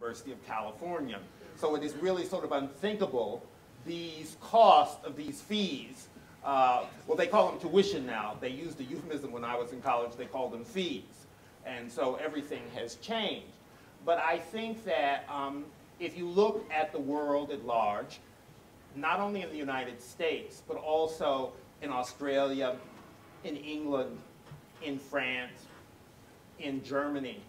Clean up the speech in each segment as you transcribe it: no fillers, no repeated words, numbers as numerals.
University of California. So it is really sort of unthinkable, these costs of these fees. Well, they call them tuition now. They used a euphemism when I was in college. They called them fees. And so everything has changed. But I think that if you look at the world at large, not only in the United States, but also in Australia, in England, in France, in Germany,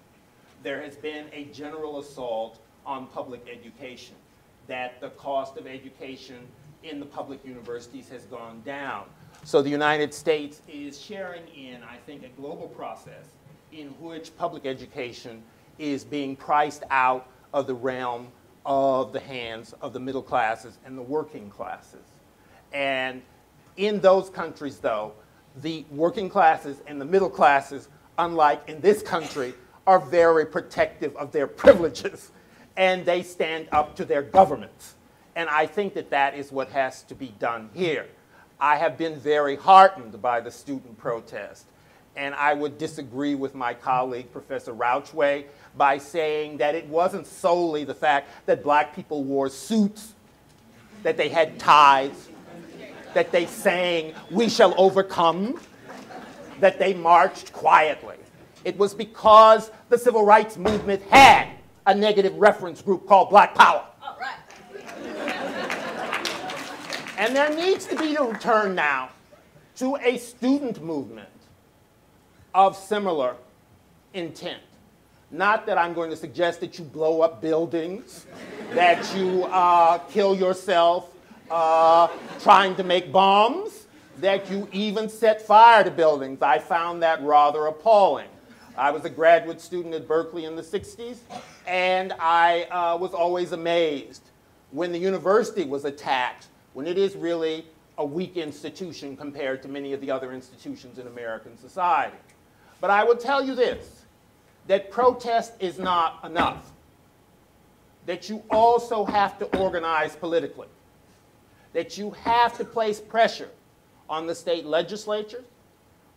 there has been a general assault on public education, that the cost of education in the public universities has gone down. So the United States is sharing in, I think, a global process in which public education is being priced out of the realm of the hands of the middle classes and the working classes. And in those countries, though, the working classes and the middle classes, unlike in this country, are very protective of their privileges, and they stand up to their governments. And I think that that is what has to be done here. I have been very heartened by the student protest, and I would disagree with my colleague, Professor Rauchway, by saying that it wasn't solely the fact that black people wore suits, that they had ties, that they sang, "We shall overcome," that they marched quietly. It was because the civil rights movement had a negative reference group called Black Power. Oh, right. And there needs to be a return now to a student movement of similar intent. Not that I'm going to suggest that you blow up buildings, that you kill yourself trying to make bombs, that you even set fire to buildings. I found that rather appalling. I was a graduate student at Berkeley in the 60s, and I was always amazed when the university was attacked, when it is really a weak institution compared to many of the other institutions in American society. But I will tell you this, that protest is not enough, that you also have to organize politically, that you have to place pressure on the state legislatures,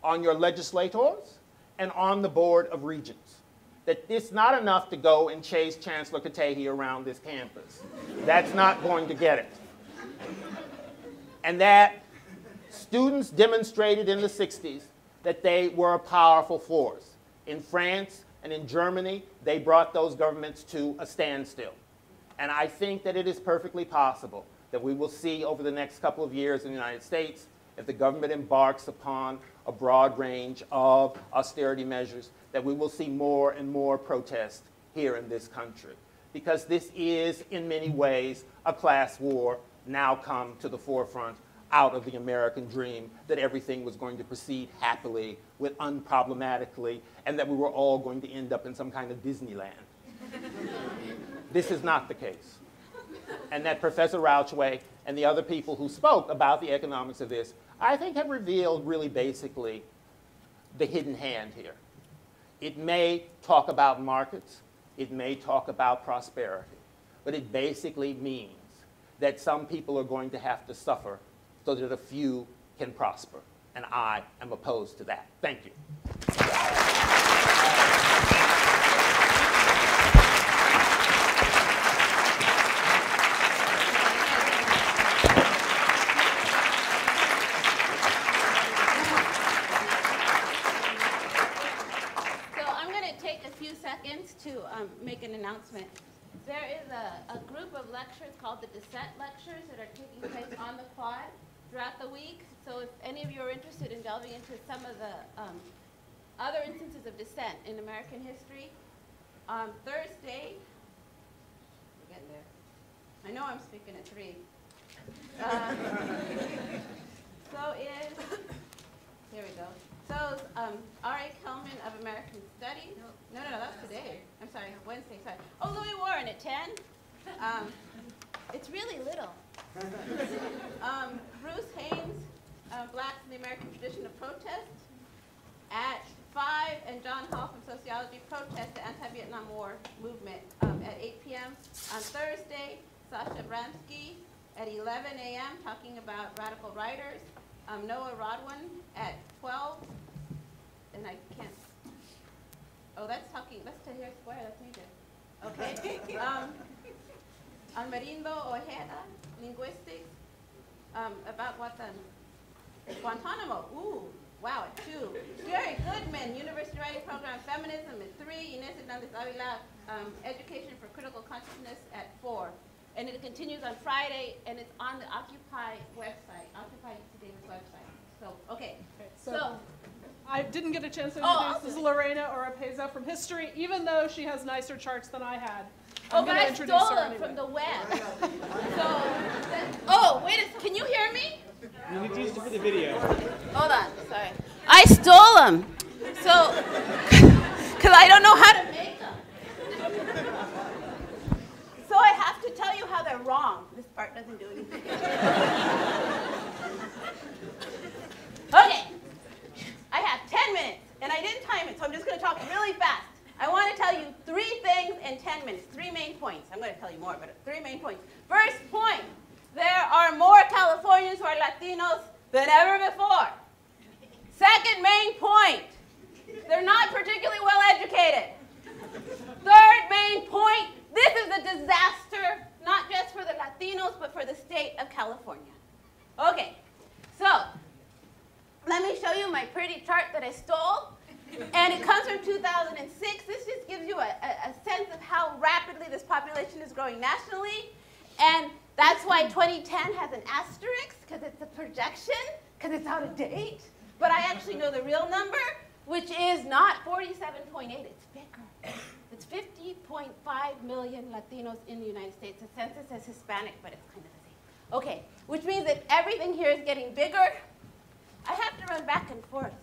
on your legislators, and on the Board of Regents. That it's not enough to go and chase Chancellor Katehi around this campus. That's not going to get it. And that students demonstrated in the 60s that they were a powerful force. In France and in Germany, they brought those governments to a standstill. And I think that it is perfectly possible that we will see over the next couple of years in the United States, if the government embarks upon a broad range of austerity measures, that we will see more and more protest here in this country. Because this is, in many ways, a class war now come to the forefront out of the American dream, that everything was going to proceed happily, with unproblematically, and that we were all going to end up in some kind of Disneyland. This is not the case. And that Professor Rauchway and the other people who spoke about the economics of this, I think have revealed really basically the hidden hand here. It may talk about markets, it may talk about prosperity, but it basically means that some people are going to have to suffer so that a few can prosper. And I am opposed to that. Thank you. To make an announcement. There is a group of lectures called the Dissent Lectures that are taking place on the quad throughout the week. So if any of you are interested in delving into some of the other instances of dissent in American history, Thursday, we're getting there. I know I'm speaking at 3. Here we go. So R.A. Kelman of American Studies. No, that's today. I'm sorry, Wednesday, sorry. Oh, Louis Warren at 10. It's really little. Bruce Haynes, Blacks in the American Tradition of Protest at 5, and John Hall from Sociology, Protest, the Anti-Vietnam War Movement at 8 p.m. On Thursday, Sasha Bramsky at 11 a.m. talking about radical writers. Noah Rodwin at 12, and I can't, oh, that's Tahrir Square, that's me there. Okay. Almerindo Ojeda, linguistics, about Guantanamo. Ooh, wow, at 2. Gary Goodman, University Writing Program, Feminism at 3. Inés Hernández Avila, Education for Critical Consciousness at 4. And it continues on Friday, and it's on the Occupy website, Occupy Today's website. So, okay. So I didn't get a chance to introduce this is Lorena Oropeza from History, even though she has nicer charts than I had. But I stole them from the web. So, wait a second, can you hear me? You need to use it for the video. Hold on, sorry. I stole them. So, because I don't know how to make them. So I have to tell you how they're wrong. This part doesn't do anything. Okay. I have 10 minutes, and I didn't time it, so I'm just going to talk really fast. I want to tell you 3 things in 10 minutes, 3 main points. I'm going to tell you more, but 3 main points. First point, there are more Californians who are Latinos than ever before. Second main point, they're not particularly well educated. Third main point, this is a disaster, not just for the Latinos, but for the state of California. Okay, so let me show you my pretty chart that I stole. And it comes from 2006. This just gives you a sense of how rapidly this population is growing nationally. And that's why 2010 has an asterisk, because it's a projection, because it's out of date. But I actually know the real number, which is not 47.8. It's bigger. It's 50.5 million Latinos in the United States. The census says Hispanic, but it's kind of the same. Okay, which means that everything here is getting bigger. I have to run back and forth.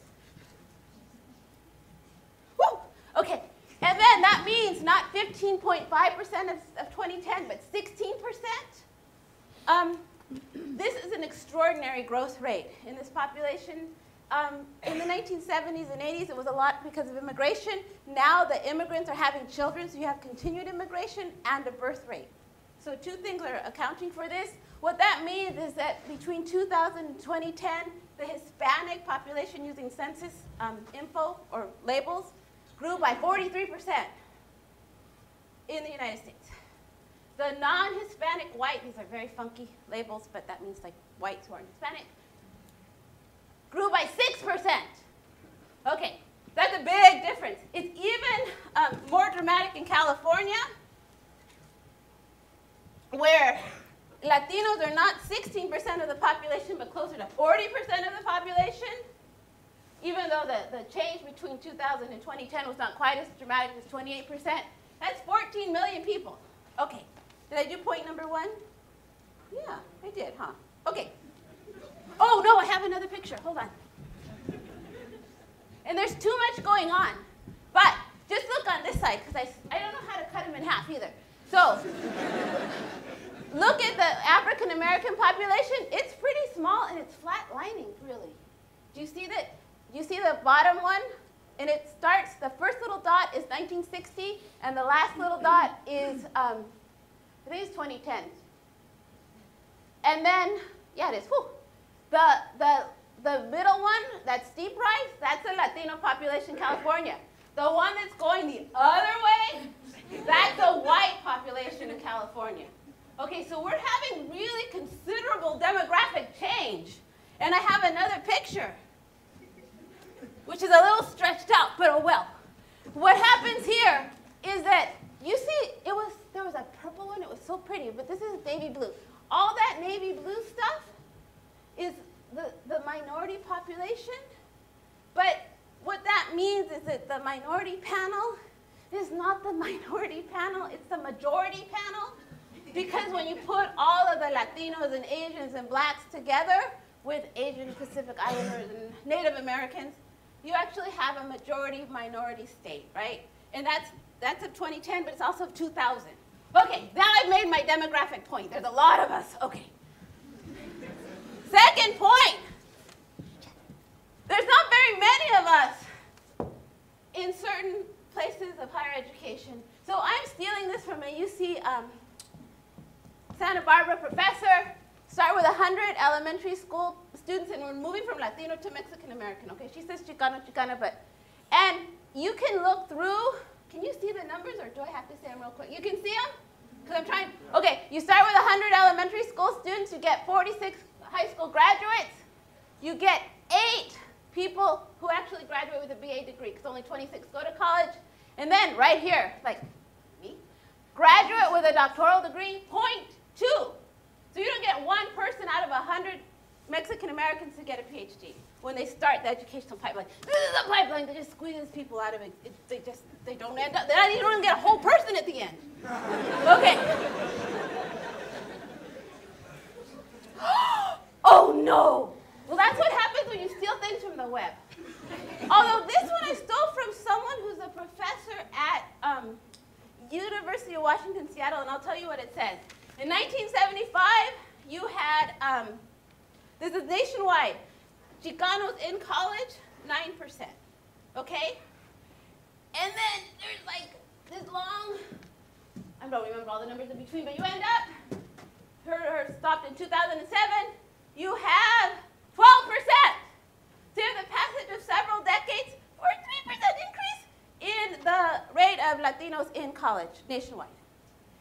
Woo! Okay, and then that means not 15.5% of 2010, but 16%. This is an extraordinary growth rate in this population. In the 1970s and 80s, it was a lot because of immigration. Now the immigrants are having children, so you have continued immigration and a birth rate. So 2 things are accounting for this. What that means is that between 2000 and 2010, the Hispanic population using census info or labels grew by 43% in the United States. The non-Hispanic white, these are very funky labels, but that means like whites who aren't Hispanic, grew by 6%. Okay, that's a big difference. It's even more dramatic in California, where Latinos are not 16% of the population, but closer to 40% of the population. Even though the change between 2000 and 2010 was not quite as dramatic as 28%. That's 14 million people. Okay, did I do point number 1? Yeah, I did, huh? Okay. Oh, no, I have another picture. Hold on. And there's too much going on. But just look on this side, because I don't know how to cut them in half either. So look at the African-American population. It's pretty small, and it's flat-lining, really. Do you see that? You see the bottom one? And it starts, the first little dot is 1960, and the last little dot is, I think it's 2010. And then, yeah, it is. Whew. The middle one, that steep rise, that's the Latino population in California. The one that's going the other way, that's the white population in California. Okay, so we're having really considerable demographic change. And I have another picture, which is a little stretched out, but oh well. What happens here is that, you see, there was a purple one, it was so pretty, but this is navy blue. All that navy blue stuff is the minority population, but what that means is that the minority panel is not the minority panel, it's the majority panel, because when you put all of the Latinos and Asians and blacks together with Asian Pacific Islanders and Native Americans, you actually have a majority-minority state, right? And that's of 2010, but it's also of 2000. Okay, now I've made my demographic point. There's a lot of us. Okay. Second point. There's not very many of us in certain places of higher education. So I'm stealing this from a UC Santa Barbara professor. Start with 100 elementary school students, and we're moving from Latino to Mexican American. Okay, she says Chicano, Chicana, and you can look through Can you see the numbers, or do I have to say them real quick? You can see them? Because I'm trying. Okay, you start with 100 elementary school students. You get 46 high school graduates. You get 8 people who actually graduate with a BA degree, because only 26 go to college. And then right here, like me, graduate with a doctoral degree, 0.2. So you don't get 1 person out of 100 Mexican Americans to get a PhD when they start the educational pipeline. This is a pipeline that just squeezes people out of it. They don't end up, you don't even get a whole person at the end. Okay. Oh no. Well, that's what happens when you steal things from the web. Although this one I stole from someone who's a professor at University of Washington, Seattle, and I'll tell you what it says. In 1975, you had, this is nationwide, Chicanos in college, 9%, okay? And then there's like this long, I don't remember all the numbers in between, but you end up, her stopped in 2007, you have 12%. So you have the passage of several decades for a 3% increase in the rate of Latinos in college nationwide.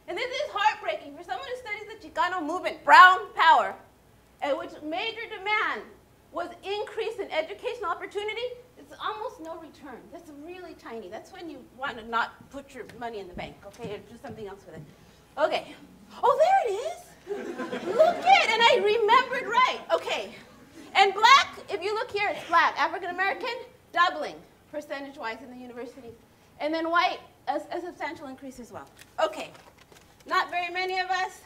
And this is heartbreaking for someone who studies the Chicano movement, brown power, at which major demand was increase in educational opportunity. It's almost no return. That's really tiny. That's when you want to not put your money in the bank, okay, or do something else with it. Okay. Oh, there it is. Look it, and I remembered right. Okay. And black, if you look here, it's black. African American, doubling percentage-wise in the universities. And then white, a substantial increase as well. Okay. Not very many of us.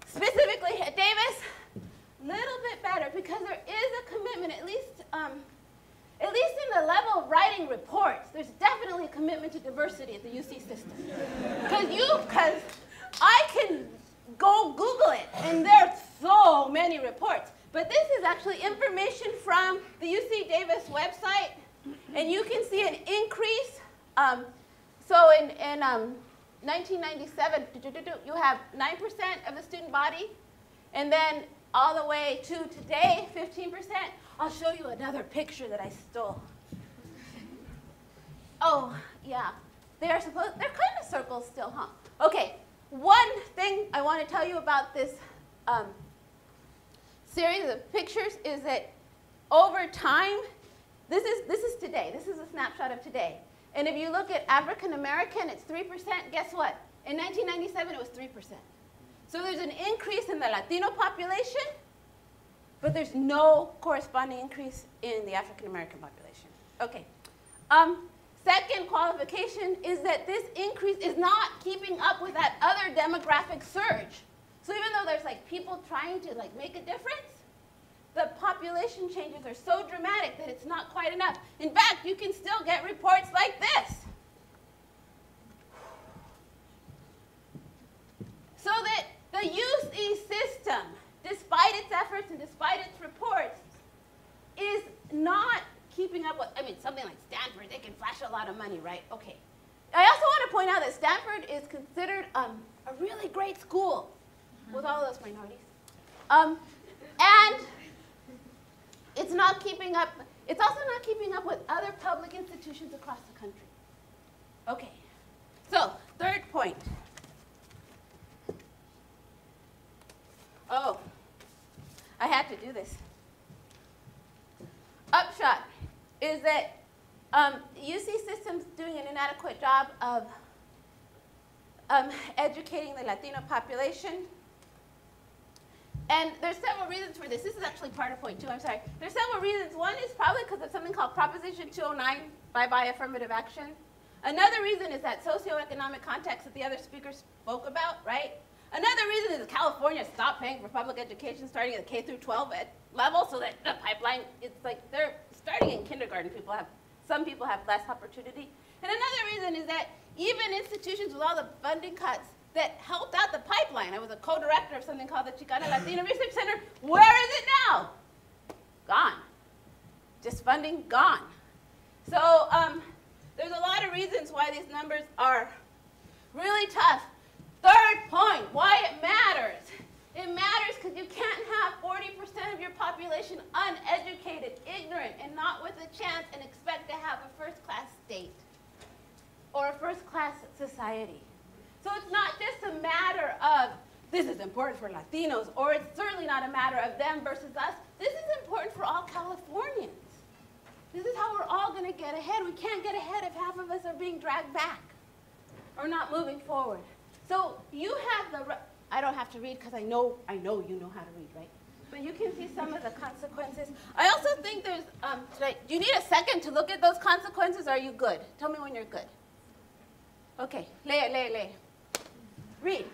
Specifically at Davis, a little bit better, because there is a commitment, at least in the level of writing reports, there's definitely a commitment to diversity at the UC system. Because I can go Google it, and there's so many reports. But this is actually information from the UC Davis website, and you can see an increase. So in 1997, you have 9% of the student body, and then all the way to today, 15%. I'll show you another picture that I stole. Oh, yeah. They're kind of circles still, huh? Okay, one thing I want to tell you about this series of pictures is that over time, this is today. This is a snapshot of today. And if you look at African American, it's 3%. Guess what? In 1997, it was 3%. So there's an increase in the Latino population, but there's no corresponding increase in the African American population. Okay. Second qualification is that this increase is not keeping up with that other demographic surge. So even though there's like people trying to like make a difference, the population changes are so dramatic that it's not quite enough. In fact, you can still get reports like this. So that the UC system, despite its efforts and despite its reports, is not keeping up with, I mean, something like Stanford, they can flash a lot of money, right? Okay. I also want to point out that Stanford is considered a really great school with all those minorities. And it's not keeping up, it's also not keeping up with other public institutions across the country. Okay. So, third point. Oh, I had to do this. Upshot is that UC system's doing an inadequate job of educating the Latino population. And there's several reasons for this. This is actually part of point 2, I'm sorry. There's several reasons. One is probably because of something called Proposition 209, bye-bye affirmative action. Another reason is that socioeconomic context that the other speakers spoke about, right? Another reason is California stopped paying for public education starting at the K through 12 level, so that the pipeline, it's like they're starting in kindergarten. Some people have less opportunity. And another reason is that even institutions with all the funding cuts that helped out the pipeline, I was a co-director of something called the Chicana Latino Research Center, where is it now? Gone. Just funding gone. So there's a lot of reasons why these numbers are really tough. Third point, why it matters. It matters because you can't have 40% of your population uneducated, ignorant, and not with a chance and expect to have a first-class state. society. So it's not just a matter of this is important for Latinos, or it's certainly not a matter of them versus us. This is important for all Californians. This is how we're all going to get ahead. We can't get ahead if half of us are being dragged back or not moving forward. So you have the, I don't have to read because I know you know how to read, right? But you can see some of the consequences. I also think there's, do you need a second to look at those consequences, or are you good? Tell me when you're good. Okay, lay. Read.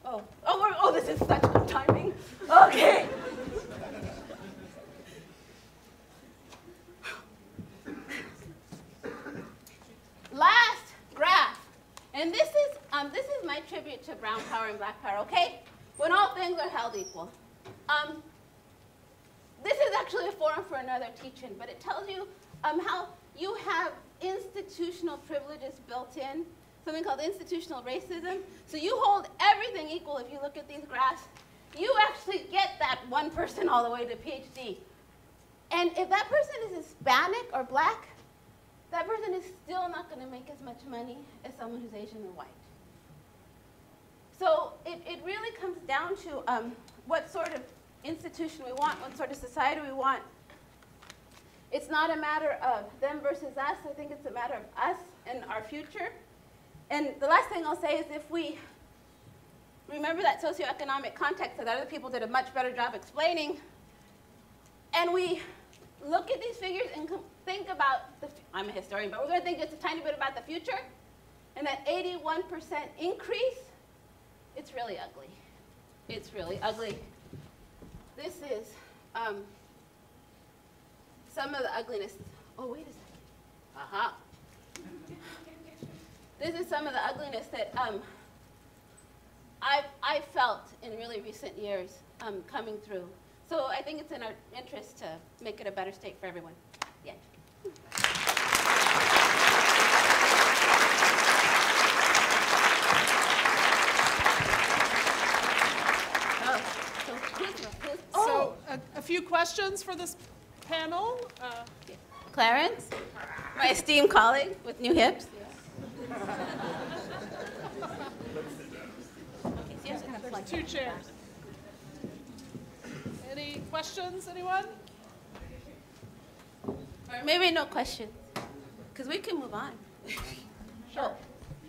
Oh, this is such good timing. Okay. Last graph. And this is my tribute to brown power and black power, okay? When all things are held equal. This is actually a forum for another teach-in, but it tells you how you have institutional privileges built in, something called institutional racism. So you hold everything equal if you look at these graphs. You actually get that one person all the way to PhD. And if that person is Hispanic or black, that person is still not going to make as much money as someone who's Asian or white. So it really comes down to what sort of institution we want, what sort of society we want. It's not a matter of them versus us. I think it's a matter of us and our future. And the last thing I'll say is if we remember that socioeconomic context that other people did a much better job explaining, and we look at these figures and think about, I'm a historian, but we're going to think just a tiny bit about the future, and that 81% increase, it's really ugly. It's really ugly. This is some of the ugliness. Oh, wait a second. Aha. This is some of the ugliness that I've felt in really recent years coming through. So I think it's in our interest to make it a better state for everyone. Yeah. So a few questions for this panel. Clarence, my esteemed colleague with new hips. There's 2 chairs. Any questions, anyone? Or maybe no questions, because we can move on. Sure.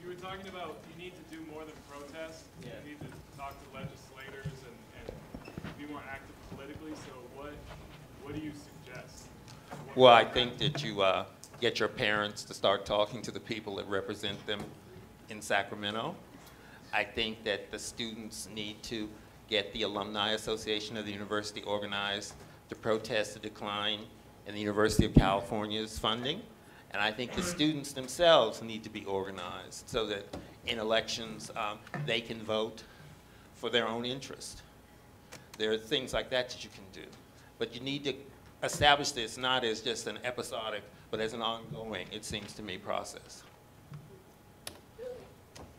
You were talking about you need to do more than protest. Yeah. You need to talk to legislators and be more active politically. So what do you suggest? Well, I think that you get your parents to start talking to the people that represent them in Sacramento. I think that the students need to get the Alumni Association of the university organized to protest the decline in the University of California's funding. And I think the students themselves need to be organized so that in elections they can vote for their own interest. There are things like that that you can do. But you need to establish this not as just an episodic, but as an ongoing, it seems to me, process.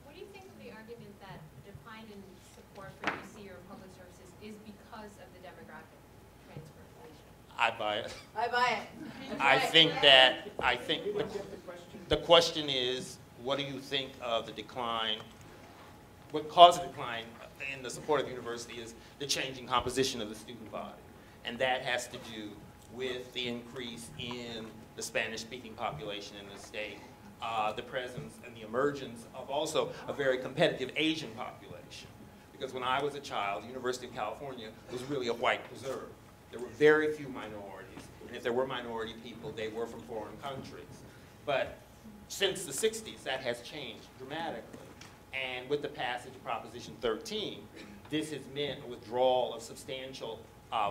What do you think of the argument that the decline in support for UC or public services is because of the demographic transformation? I buy it. I buy it. I think the question is, what do you think of the decline? What caused the decline in the support of the university is the changing composition of the student body. And that has to do with the increase in the Spanish-speaking population in the state, the presence and the emergence of also a very competitive Asian population. Because when I was a child, the University of California was really a white preserve. There were very few minorities, and if there were minority people, they were from foreign countries. But since the 60s, that has changed dramatically. And with the passage of Proposition 13, this has meant a withdrawal of substantial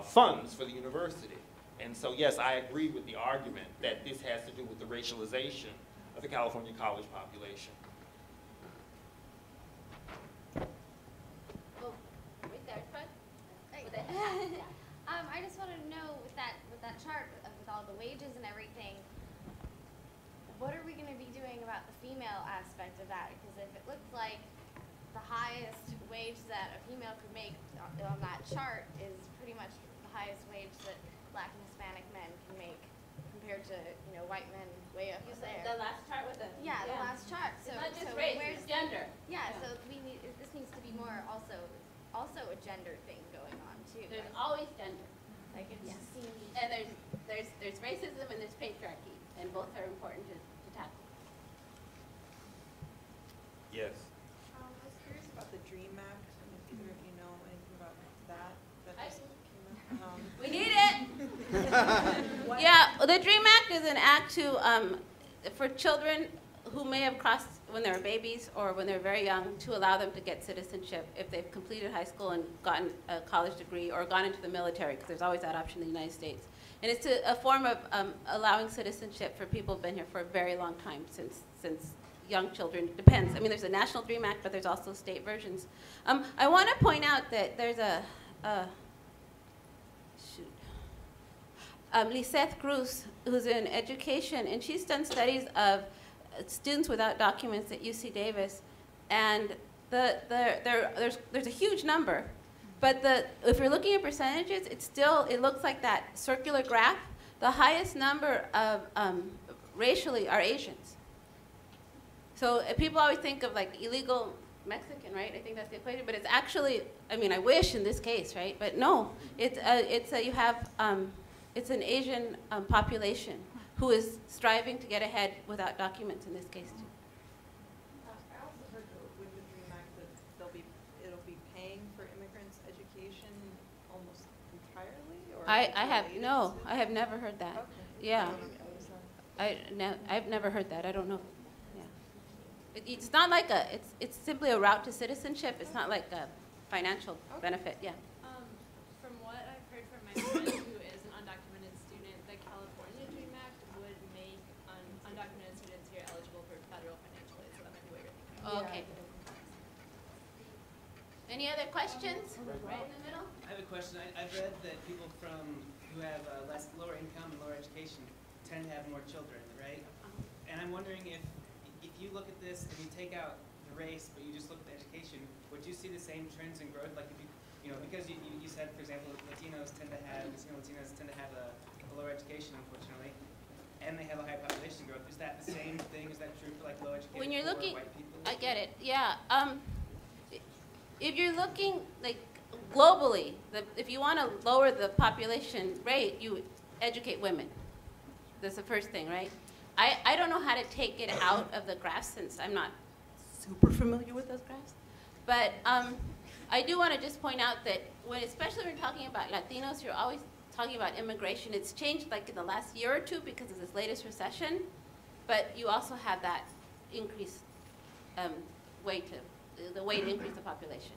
funds for the university. And so, yes, I agree with the argument that this has to do with the racialization of the California college population. Oh, right there, Fred. I just wanted to know with that chart with all the wages and everything, what are we going to be doing about the female aspect of that? Because if it looks like the highest wage that a female could make on that chart is pretty much the highest wage that Black and Hispanic men can make compared to, you know, white men way up there. The last chart with the. Yeah, the last chart. So, it's not just so race, where's it's gender. Yeah, so this needs to be more also a gender thing going on too. There's always gender. Like it just seems. And there's racism and there's patriarchy, and both are important to tackle. Yes. I was curious about the DREAM Act, and if either of you know anything about that. That just came out. We need it. Yeah, the DREAM Act is an act to for children who may have crossed when they were babies or when they were very young, to allow them to get citizenship if they've completed high school and gotten a college degree or gone into the military, because there's always that option in the United States. And it's a form of allowing citizenship for people who've been here for a very long time, since young children. Depends. I mean, there's a National DREAM Act, but there's also state versions. I want to point out that there's Lisette Cruz, who's in education, and she's done studies of students without documents at UC Davis, and there's a huge number, but if you're looking at percentages, it looks like that circular graph. The highest number of racially are Asians. So people always think of like illegal Mexican, right? I think that's the equation, but it's actually, I mean, I wish in this case, right? But no, it's an Asian population who is striving to get ahead without documents in this case too. I also heard with the DREAM Act that it'll be paying for immigrants' education almost entirely, or I have never heard that. Okay. Yeah, I've never heard that. I don't know. Yeah, it's not like it's simply a route to citizenship. It's not like a financial benefit. Yeah. From what I've heard from my friend who is an undocumented student, the California DREAM Act would make undocumented students here eligible for federal financial aid, so that might be what you're thinking of. Okay. Any other questions? Right in the middle. I have a question. I've read that people who have lower income and lower education tend to have more children, right? And I'm wondering if you look at this and you take out the race, but you just look at the education, would you see the same trends in growth? Like if because you said, for example, Latino Latinos tend to have a lower education, unfortunately, and they have a high population growth. Is that the same thing? Is that true for like low educated When you're poor looking, white people? I get it. Yeah. If you're looking like globally, if you want to lower the population rate, you educate women. That's the first thing, right? I don't know how to take it out of the graphs since I'm not super familiar with those graphs. But I do want to just point out that especially when you're talking about Latinos, you're always talking about immigration. It's changed like in the last year or two because of this latest recession, but you also have that increased way to increase the population.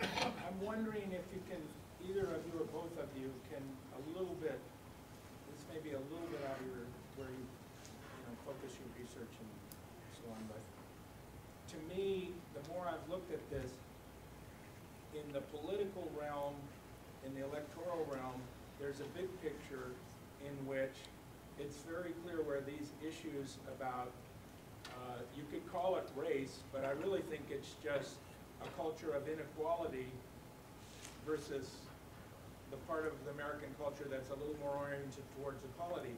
I'm wondering if you can, either of you or both of you can a little bit, this may be a little bit out of where you focus your research and so on, but to me, the more I've looked at this, in the political realm, in the electoral realm, there's a big picture in which it's very clear where these issues about, you could call it race, but I really think it's just a culture of inequality versus the part of the American culture that's a little more oriented towards equality.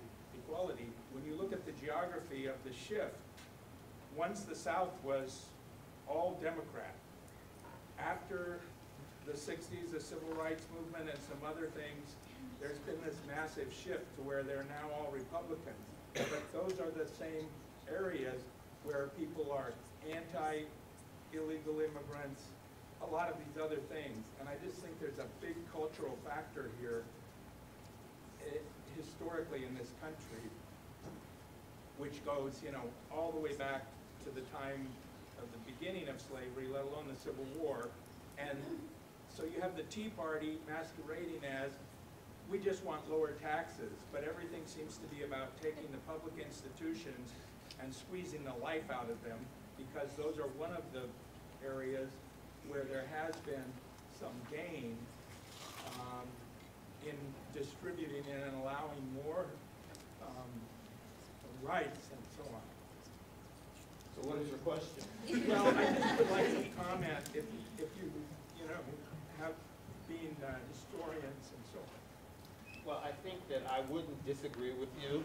When you look at the geography of the shift, once the South was all Democrat, after the 60s, the Civil Rights Movement and some other things, there's been this massive shift to where they're now all Republicans. But those are the same areas where people are anti-illegal immigrants, a lot of these other things. And I just think there's a big cultural factor here historically in this country, which goes, all the way back to the time of the beginning of slavery, let alone the Civil War. And so you have the Tea Party masquerading as, we just want lower taxes, but everything seems to be about taking the public institutions and squeezing the life out of them, because those are one of the areas where there has been some gain in distributing and allowing more rights and so on. So what is your question? Well, I just would like to comment if you have been historians and so on. Well, I think that I wouldn't disagree with you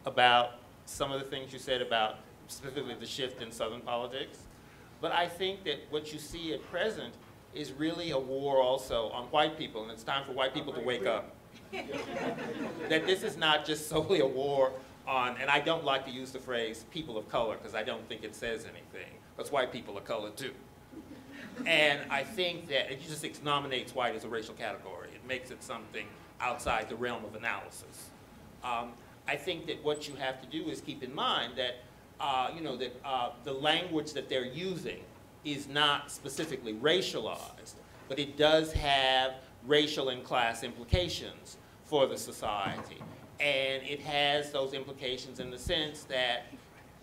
about some of the things you said about specifically the shift in Southern politics. But I think that what you see at present is really a war also on white people, and it's time for white people to wake up. That this is not just solely a war on, and I don't like to use the phrase people of color because I don't think it says anything, because white people are colored too. And I think that it just nominates white as a racial category. It makes it something outside the realm of analysis. I think that what you have to do is keep in mind that, the language that they're using is not specifically racialized, but it does have racial and class implications for the society. And it has those implications in the sense that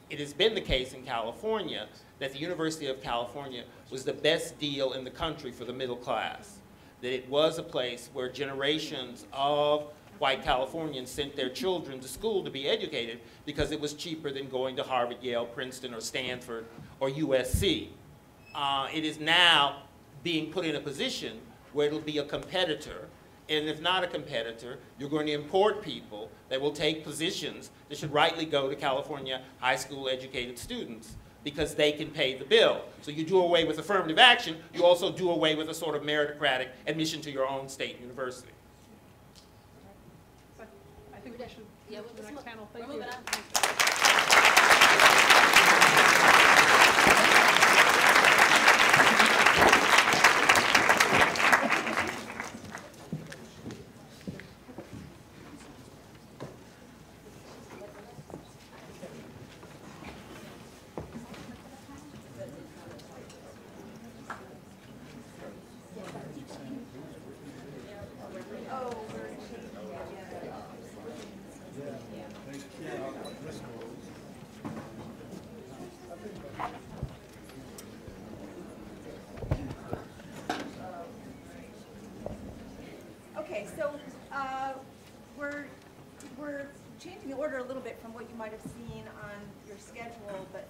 it has been the case in California that the University of California was the best deal in the country for the middle class. That it was a place where generations of white Californians sent their children to school to be educated because it was cheaper than going to Harvard, Yale, Princeton, or Stanford, or USC. It is now being put in a position where it'll be a competitor, and if not a competitor, you're going to import people that will take positions that should rightly go to California high school educated students because they can pay the bill. So you do away with affirmative action, you also do away with a sort of meritocratic admission to your own state university. I think we should move to the next panel. Thank We're you. moving on. Okay, so we're changing the order a little bit from what you might have seen on your schedule, but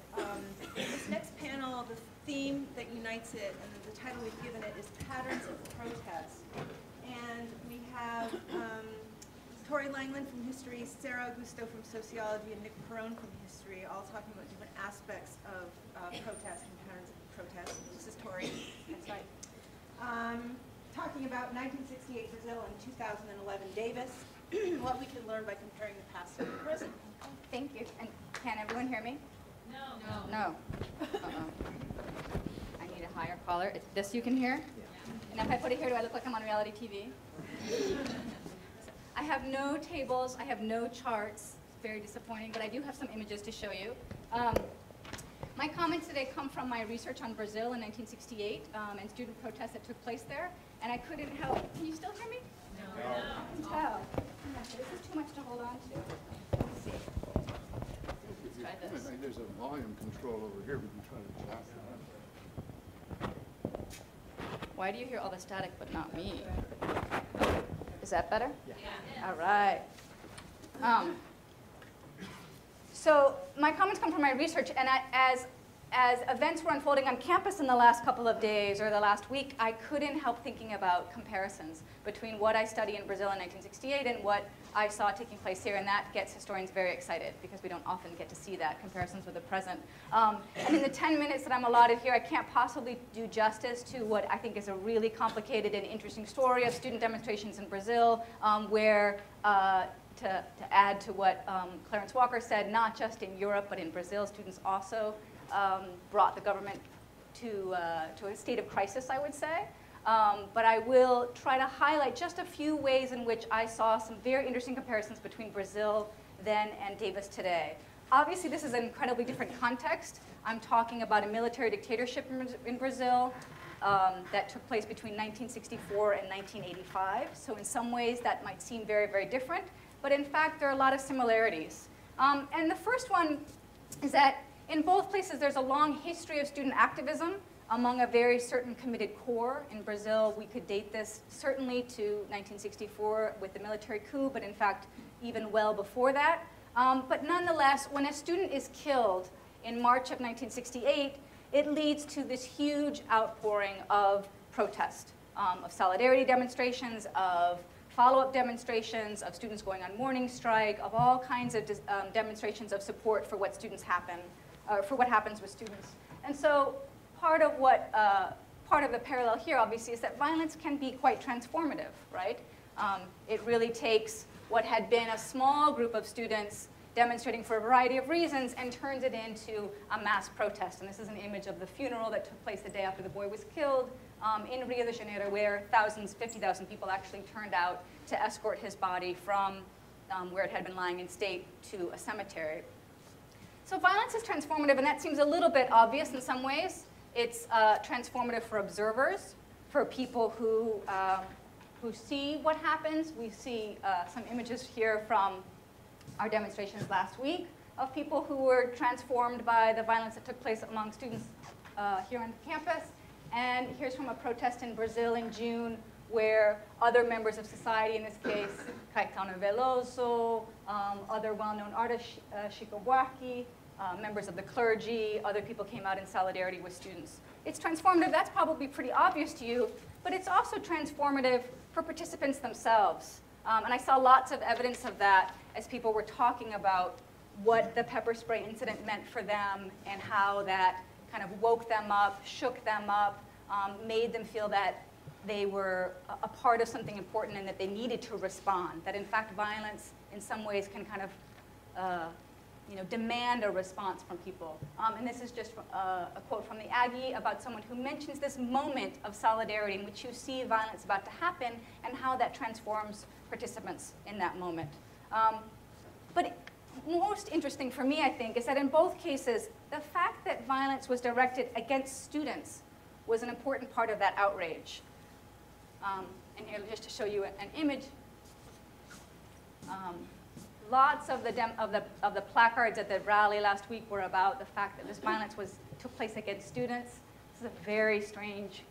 this next panel, the theme that unites it and the title we've given it is Patterns of Protest. And we have Tori Langland from history, Sarah Agusto from sociology, and Nick Perrone from history, all talking about different aspects of protest and patterns of protest. This is Tori. That's right. Talking about 1968 Brazil and 2011 Davis, what we can learn by comparing the past and the present. Thank you. And can everyone hear me? No. No. I need a higher collar. This you can hear? Yeah. And if I put it here, do I look like I'm on reality TV? I have no tables. I have no charts. Very disappointing, but I do have some images to show you. My comments today come from my research on Brazil in 1968 and student protests that took place there. And I couldn't help. Can you still hear me? No. Oh. This is too much to hold on to. Let's see. Let's try this. I think there's a volume control over here. We can try to tap that. Why do you hear all the static but not me? Is that better? Yeah. All right. So my comments come from my research, and as events were unfolding on campus in the last couple of days or the last week, I couldn't help thinking about comparisons between what I studied in Brazil in 1968 and what I saw taking place here, and that gets historians very excited because we don't often get to see that, comparisons with the present. And in the 10 minutes that I'm allotted here, I can't possibly do justice to what I think is a really complicated and interesting story of student demonstrations in Brazil, where to add to what Clarence Walker said, not just in Europe but in Brazil, students also brought the government to a state of crisis, I would say. But I will try to highlight just a few ways in which I saw some very interesting comparisons between Brazil then and Davis today. Obviously, this is an incredibly different context. I'm talking about a military dictatorship in Brazil that took place between 1964 and 1985. So in some ways, that might seem very, very different. But in fact, there are a lot of similarities. And the first one is that in both places, there's a long history of student activism among a very certain committed core. In Brazil, we could date this certainly to 1964 with the military coup, but in fact, even well before that. But nonetheless, when a student is killed in March of 1968, it leads to this huge outpouring of protest, of solidarity demonstrations, of follow-up demonstrations, of students going on morning strike, of all kinds of demonstrations of support for what for what happens with students. And so part of the parallel here, obviously, is that violence can be quite transformative, right? It really takes what had been a small group of students demonstrating for a variety of reasons and turns it into a mass protest. And this is an image of the funeral that took place the day after the boy was killed in Rio de Janeiro, where 50,000 people actually turned out to escort his body from where it had been lying in state to a cemetery. So violence is transformative, and that seems a little bit obvious in some ways. It's transformative for observers, for people who see what happens. We see some images here from our demonstrations last week of people who were transformed by the violence that took place among students here on campus. And here's from a protest in Brazil in June, where other members of society, in this case, Caetano Veloso, other well-known artists, Chico Buarque, members of the clergy, other people came out in solidarity with students. It's transformative, that's probably pretty obvious to you, but it's also transformative for participants themselves. And I saw lots of evidence of that as people were talking about what the pepper spray incident meant for them and how that kind of woke them up, shook them up, made them feel that they were a part of something important and that they needed to respond, that in fact violence in some ways can kind of demand a response from people. And this is just a quote from the Aggie about someone who mentions this moment of solidarity in which you see violence about to happen and how that transforms participants in that moment. But most interesting for me, I think, is that in both cases, the fact that violence was directed against students was an important part of that outrage. And here, just to show you an image, lots of the placards at the rally last week were about the fact that this violence took place against students. This is a very strange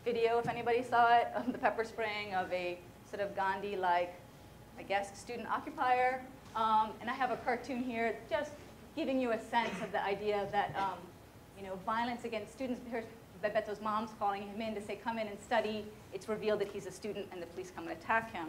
video, if anybody saw it, of the pepper spraying of a sort of Gandhi-like, I guess, student occupier. And I have a cartoon here just giving you a sense of the idea that violence against students. Here's Bebeto's mom's calling him in to say, come in and study. It's revealed that he's a student, and the police come and attack him.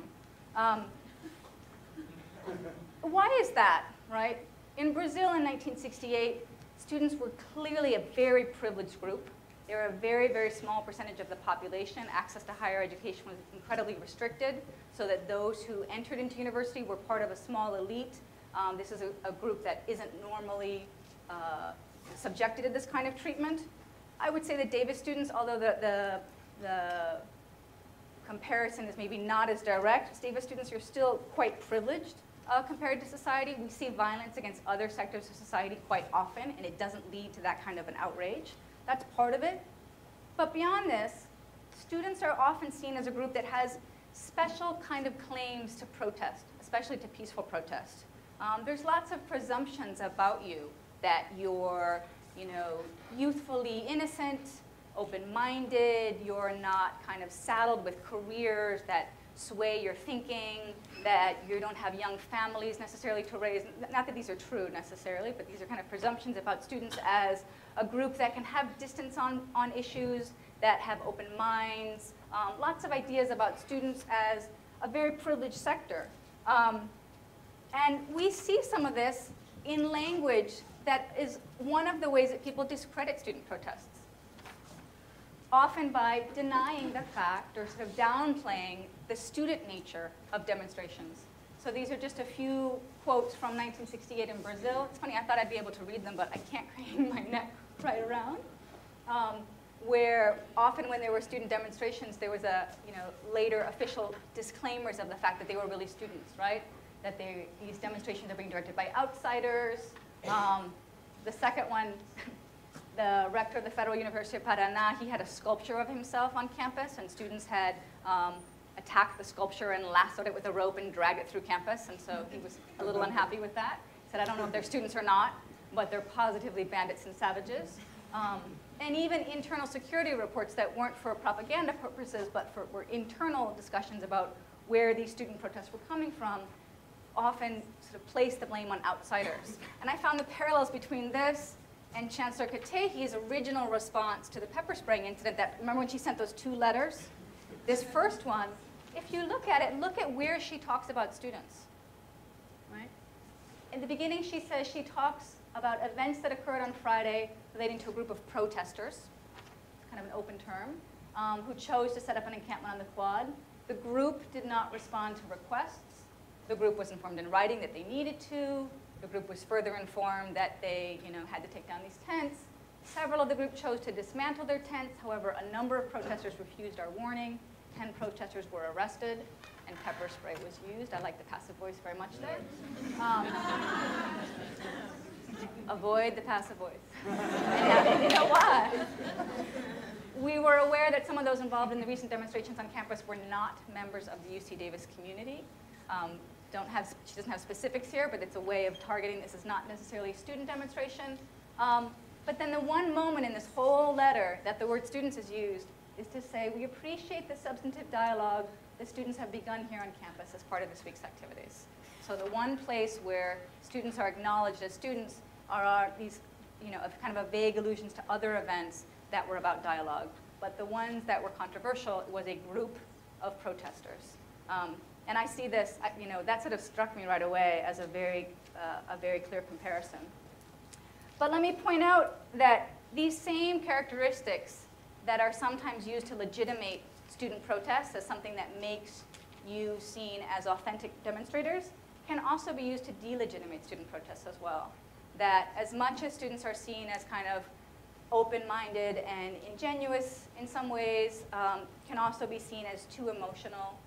Why is that, right? In Brazil in 1968, students were clearly a very privileged group. They were a very, very small percentage of the population. Access to higher education was incredibly restricted, so that those who entered into university were part of a small elite. This is a group that isn't normally subjected to this kind of treatment. I would say that Davis students, although the comparison is maybe not as direct, Davis students are still quite privileged compared to society. We see violence against other sectors of society quite often, and it doesn't lead to that kind of an outrage. That's part of it. But beyond this, students are often seen as a group that has special kind of claims to protest, especially to peaceful protest. There's lots of presumptions about you that you're, youthfully innocent, open-minded, you're not kind of saddled with careers that sway your thinking, that you don't have young families necessarily to raise. Not that these are true necessarily, but these are kind of presumptions about students as a group that can have distance on issues, that have open minds, lots of ideas about students as a very privileged sector. And we see some of this in language that is one of the ways that people discredit student protests, often by denying the fact or sort of downplaying the student nature of demonstrations. So these are just a few quotes from 1968 in Brazil. It's funny, I thought I'd be able to read them, but I can't crane my neck right around. Where often when there were student demonstrations, there was later official disclaimers of the fact that they were really students, right? That these demonstrations are being directed by outsiders. The second one, the rector of the Federal University of Paraná, he had a sculpture of himself on campus, and students had attacked the sculpture and lassoed it with a rope and dragged it through campus, and so he was a little unhappy with that. He said, I don't know if they're students or not, but they're positively bandits and savages. And even internal security reports that weren't for propaganda purposes, but were internal discussions about where these student protests were coming from, often sort of placed the blame on outsiders. And I found the parallels between this and Chancellor Katehi's original response to the pepper spraying incident. That, remember when she sent those 2 letters? This first one if you look at it, look at where she talks about students, right? In the beginning, she says she talks about events that occurred on Friday relating to a group of protesters, kind of an open term, who chose to set up an encampment on the quad. The group did not respond to requests. The group was informed in writing that they needed to. The group was further informed that they had to take down these tents. Several of the group chose to dismantle their tents. However, a number of protesters refused our warning. 10 protesters were arrested, and pepper spray was used. I like the passive voice very much there. Avoid the passive voice. And you know what? We were aware that some of those involved in the recent demonstrations on campus were not members of the UC Davis community. She doesn't have specifics here, but it's a way of targeting. This is not necessarily a student demonstration. But then the one moment in this whole letter that the word students is used is to say, we appreciate the substantive dialogue that students have begun here on campus as part of this week's activities. So the one place where students are acknowledged as students are these, kind of a vague allusions to other events that were about dialogue. But the ones that were controversial was a group of protesters. And I see this, that sort of struck me right away as a very clear comparison. But let me point out that these same characteristics that are sometimes used to legitimate student protests as something that makes you seen as authentic demonstrators can also be used to delegitimate student protests as well. That as much as students are seen as kind of open-minded and ingenuous in some ways, can also be seen as too emotional,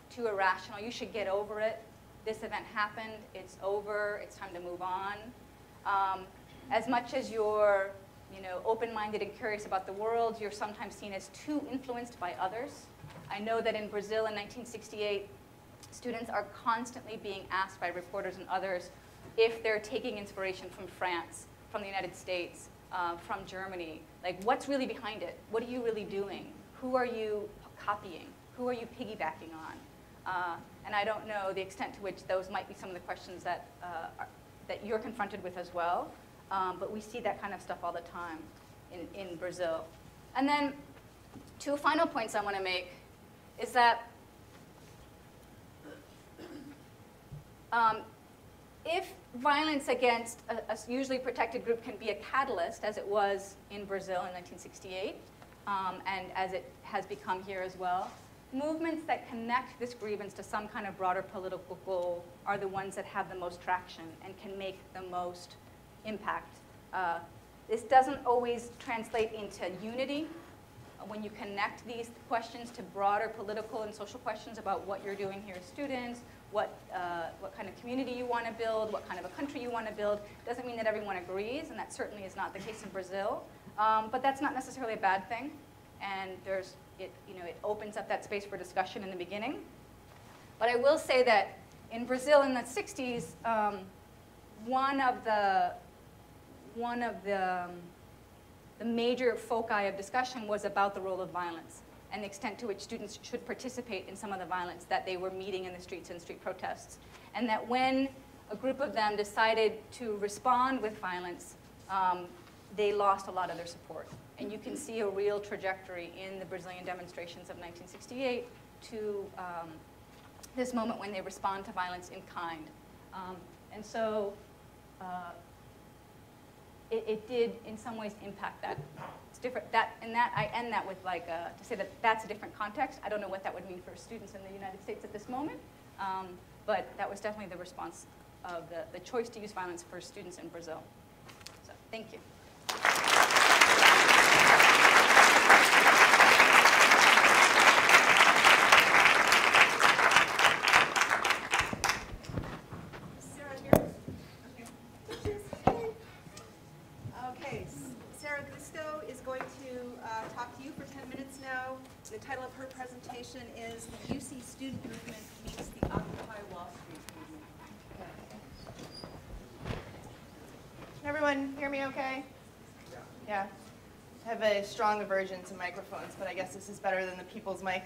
too irrational. You should get over it. This event happened. It's over. It's time to move on. As much as you're open-minded and curious about the world, you're sometimes seen as too influenced by others. I know that in Brazil in 1968, students are constantly being asked by reporters and others if they're taking inspiration from France, from the United States, from Germany. Like, what's really behind it? What are you really doing? Who are you copying? Who are you piggybacking on? And I don't know the extent to which those might be some of the questions that you're confronted with as well. But we see that kind of stuff all the time in Brazil. And then 2 final points I want to make is that if violence against a usually protected group can be a catalyst, as it was in Brazil in 1968, and as it has become here as well, movements that connect this grievance to some kind of broader political goal are the ones that have the most traction and can make the most impact. This doesn't always translate into unity. When you connect these questions to broader political and social questions about what you're doing here as students, what kind of community you want to build, what kind of a country you want to build, doesn't mean that everyone agrees, and that certainly is not the case in Brazil. But that's not necessarily a bad thing, and it opens up that space for discussion in the beginning. But I will say that in Brazil in the 60s, one of the major foci of discussion was about the role of violence and the extent to which students should participate in some of the violence that they were meeting in the streets and street protests. And that when a group of them decided to respond with violence, they lost a lot of their support. And you can see a real trajectory in the Brazilian demonstrations of 1968 to this moment when they respond to violence in kind. And so it did, in some ways, impact that. It's different. I end that with to say that that's a different context. I don't know what that would mean for students in the United States at this moment, but that was definitely the response of the choice to use violence for students in Brazil. So, thank you. The title of her presentation is The UC Student Movement Meets the Occupy Wall Street Movement. Can everyone hear me okay? Yeah. I have a strong aversion to microphones, but I guess this is better than the people's mic.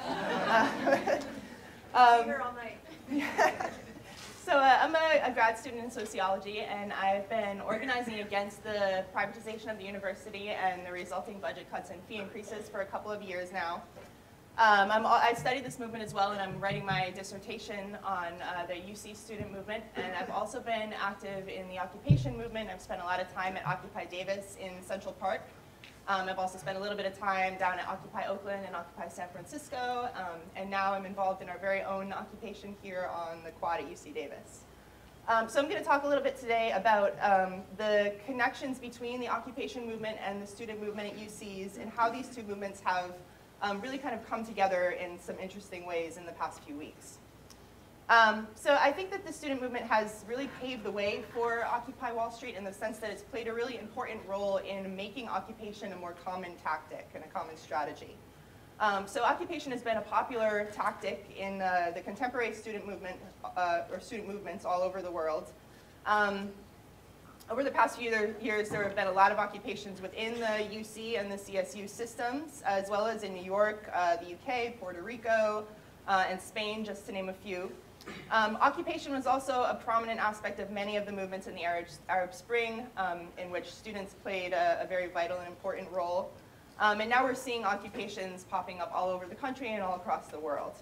Here all night. So I'm a grad student in sociology, and I've been organizing against the privatization of the university and the resulting budget cuts and fee increases for a couple of years now. I studied this movement as well, and I'm writing my dissertation on the UC student movement, and I've also been active in the occupation movement. I've spent a lot of time at Occupy Davis in Central Park. I've also spent a little bit of time down at Occupy Oakland and Occupy San Francisco, and now I'm involved in our very own occupation here on the quad at UC Davis. So I'm going to talk a little bit today about the connections between the occupation movement and the student movement at UCs and how these two movements have really kind of come together in some interesting ways in the past few weeks. So I think that the student movement has really paved the way for Occupy Wall Street in the sense that it's played a really important role in making occupation a more common tactic and a common strategy. So occupation has been a popular tactic in the contemporary student movement, or student movements all over the world. Over the past few years, there have been a lot of occupations within the UC and the CSU systems, as well as in New York, the UK, Puerto Rico, and Spain, just to name a few. Occupation was also a prominent aspect of many of the movements in the Arab Spring, in which students played a very vital and important role. And now we're seeing occupations popping up all over the country and all across the world.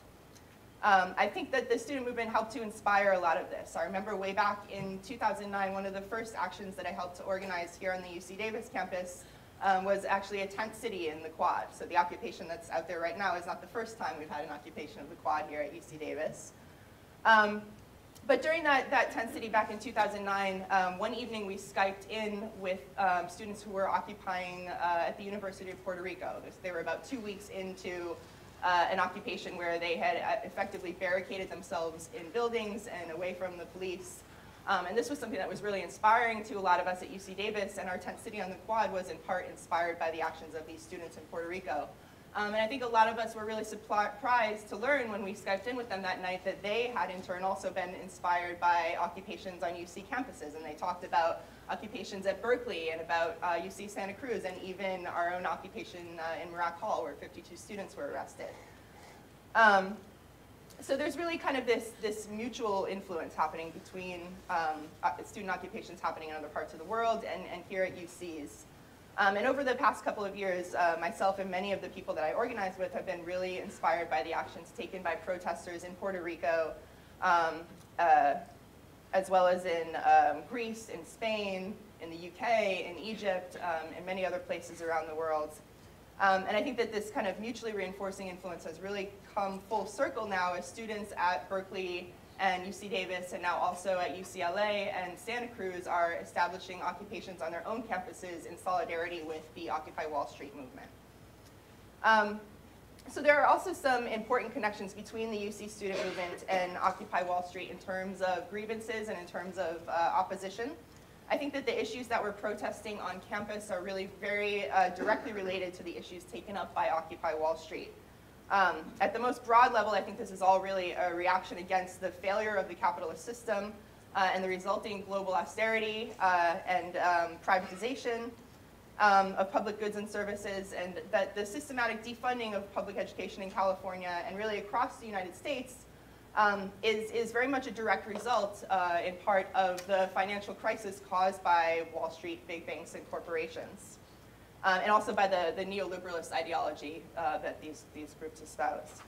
I think that the student movement helped to inspire a lot of this. I remember way back in 2009, one of the first actions that I helped to organize here on the UC Davis campus was actually a tent city in the quad. So the occupation that's out there right now is not the first time we've had an occupation of the quad here at UC Davis. But during that tent city back in 2009, one evening we Skyped in with students who were occupying at the University of Puerto Rico. They were about 2 weeks into an occupation where they had effectively barricaded themselves in buildings and away from the police. And this was something that was really inspiring to a lot of us at UC Davis, and our tent city on the quad was in part inspired by the actions of these students in Puerto Rico. And I think a lot of us were really surprised to learn when we Skyped in with them that night that they had in turn also been inspired by occupations on UC campuses. And they talked about occupations at Berkeley and about UC Santa Cruz, and even our own occupation in Murac Hall where 52 students were arrested. So there's really kind of this mutual influence happening between student occupations happening in other parts of the world and here at UCs. And over the past couple of years, myself and many of the people that I organized with have been really inspired by the actions taken by protesters in Puerto Rico, as well as in Greece, in Spain, in the UK, in Egypt, and many other places around the world. And I think that this kind of mutually reinforcing influence has really come full circle now as students at Berkeley and UC Davis, and now also at UCLA and Santa Cruz are establishing occupations on their own campuses in solidarity with the Occupy Wall Street movement. So there are also some important connections between the UC student movement and Occupy Wall Street in terms of grievances and in terms of opposition. I think that the issues that we're protesting on campus are really very directly related to the issues taken up by Occupy Wall Street. At the most broad level, I think this is all really a reaction against the failure of the capitalist system and the resulting global austerity and privatization of public goods and services, and that the systematic defunding of public education in California and really across the United States is very much a direct result, in part, of the financial crisis caused by Wall Street, big banks, and corporations. And also by the neoliberalist ideology that these groups espouse.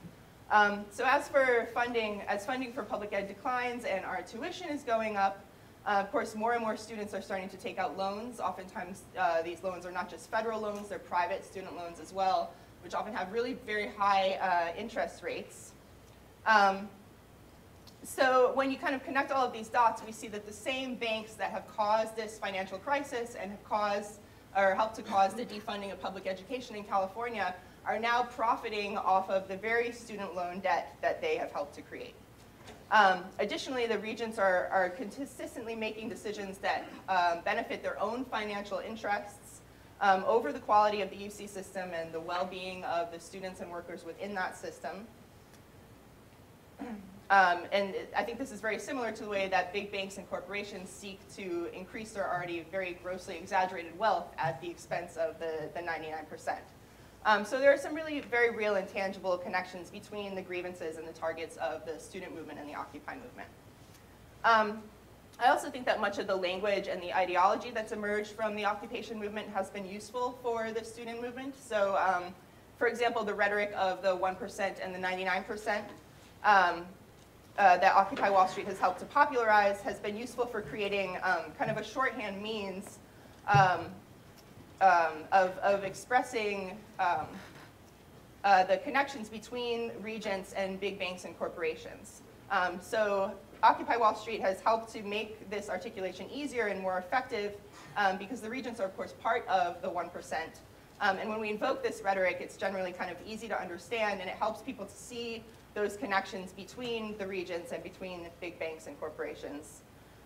So as funding for public ed declines and our tuition is going up, of course more and more students are starting to take out loans. Oftentimes these loans are not just federal loans, they're private student loans as well, which often have really very high interest rates. So when you kind of connect all of these dots, we see that the same banks that have caused this financial crisis and have caused or helped to cause the defunding of public education in California are now profiting off of the very student loan debt that they have helped to create. Additionally, the regents are consistently making decisions that benefit their own financial interests over the quality of the UC system and the well-being of the students and workers within that system. And I think this is very similar to the way that big banks and corporations seek to increase their already very grossly exaggerated wealth at the expense of the 99%. So there are some really very real and tangible connections between the grievances and the targets of the student movement and the Occupy movement. I also think that much of the language and the ideology that's emerged from the occupation movement has been useful for the student movement. So For example, the rhetoric of the 1% and the 99% that Occupy Wall Street has helped to popularize has been useful for creating kind of a shorthand means of expressing the connections between regents and big banks and corporations. So Occupy Wall Street has helped to make this articulation easier and more effective because the regents are, of course, part of the 1%. And when we invoke this rhetoric, it's generally kind of easy to understand, and it helps people to see those connections between the regents and between big banks and corporations,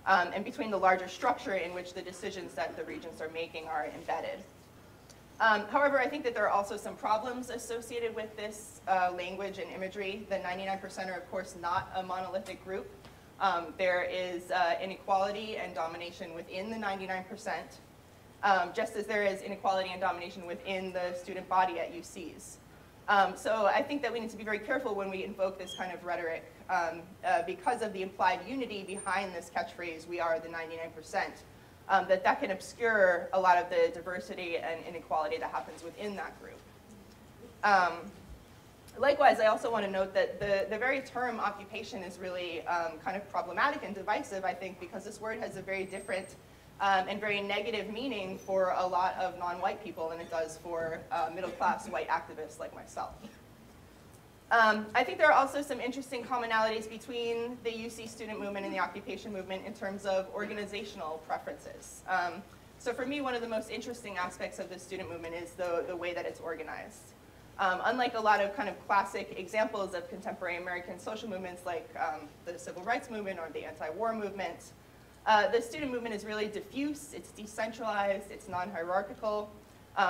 and between the larger structure in which the decisions that the regents are making are embedded. However, I think that there are also some problems associated with this language and imagery. The 99% are, of course, not a monolithic group. There is inequality and domination within the 99%, just as there is inequality and domination within the student body at UCs. So I think that we need to be very careful when we invoke this kind of rhetoric because of the implied unity behind this catchphrase, "we are the 99%, that can obscure a lot of the diversity and inequality that happens within that group. Likewise, I also want to note that the very term occupation is really kind of problematic and divisive, I think, because this word has a very different and very negative meaning for a lot of non-white people than it does for middle-class white activists like myself. I think there are also some interesting commonalities between the UC student movement and the occupation movement in terms of organizational preferences. So for me, one of the most interesting aspects of the student movement is the way that it's organized. Unlike a lot of kind of classic examples of contemporary American social movements like the civil rights movement or the anti-war movement, the student movement is really diffuse, it's decentralized, it's non-hierarchical.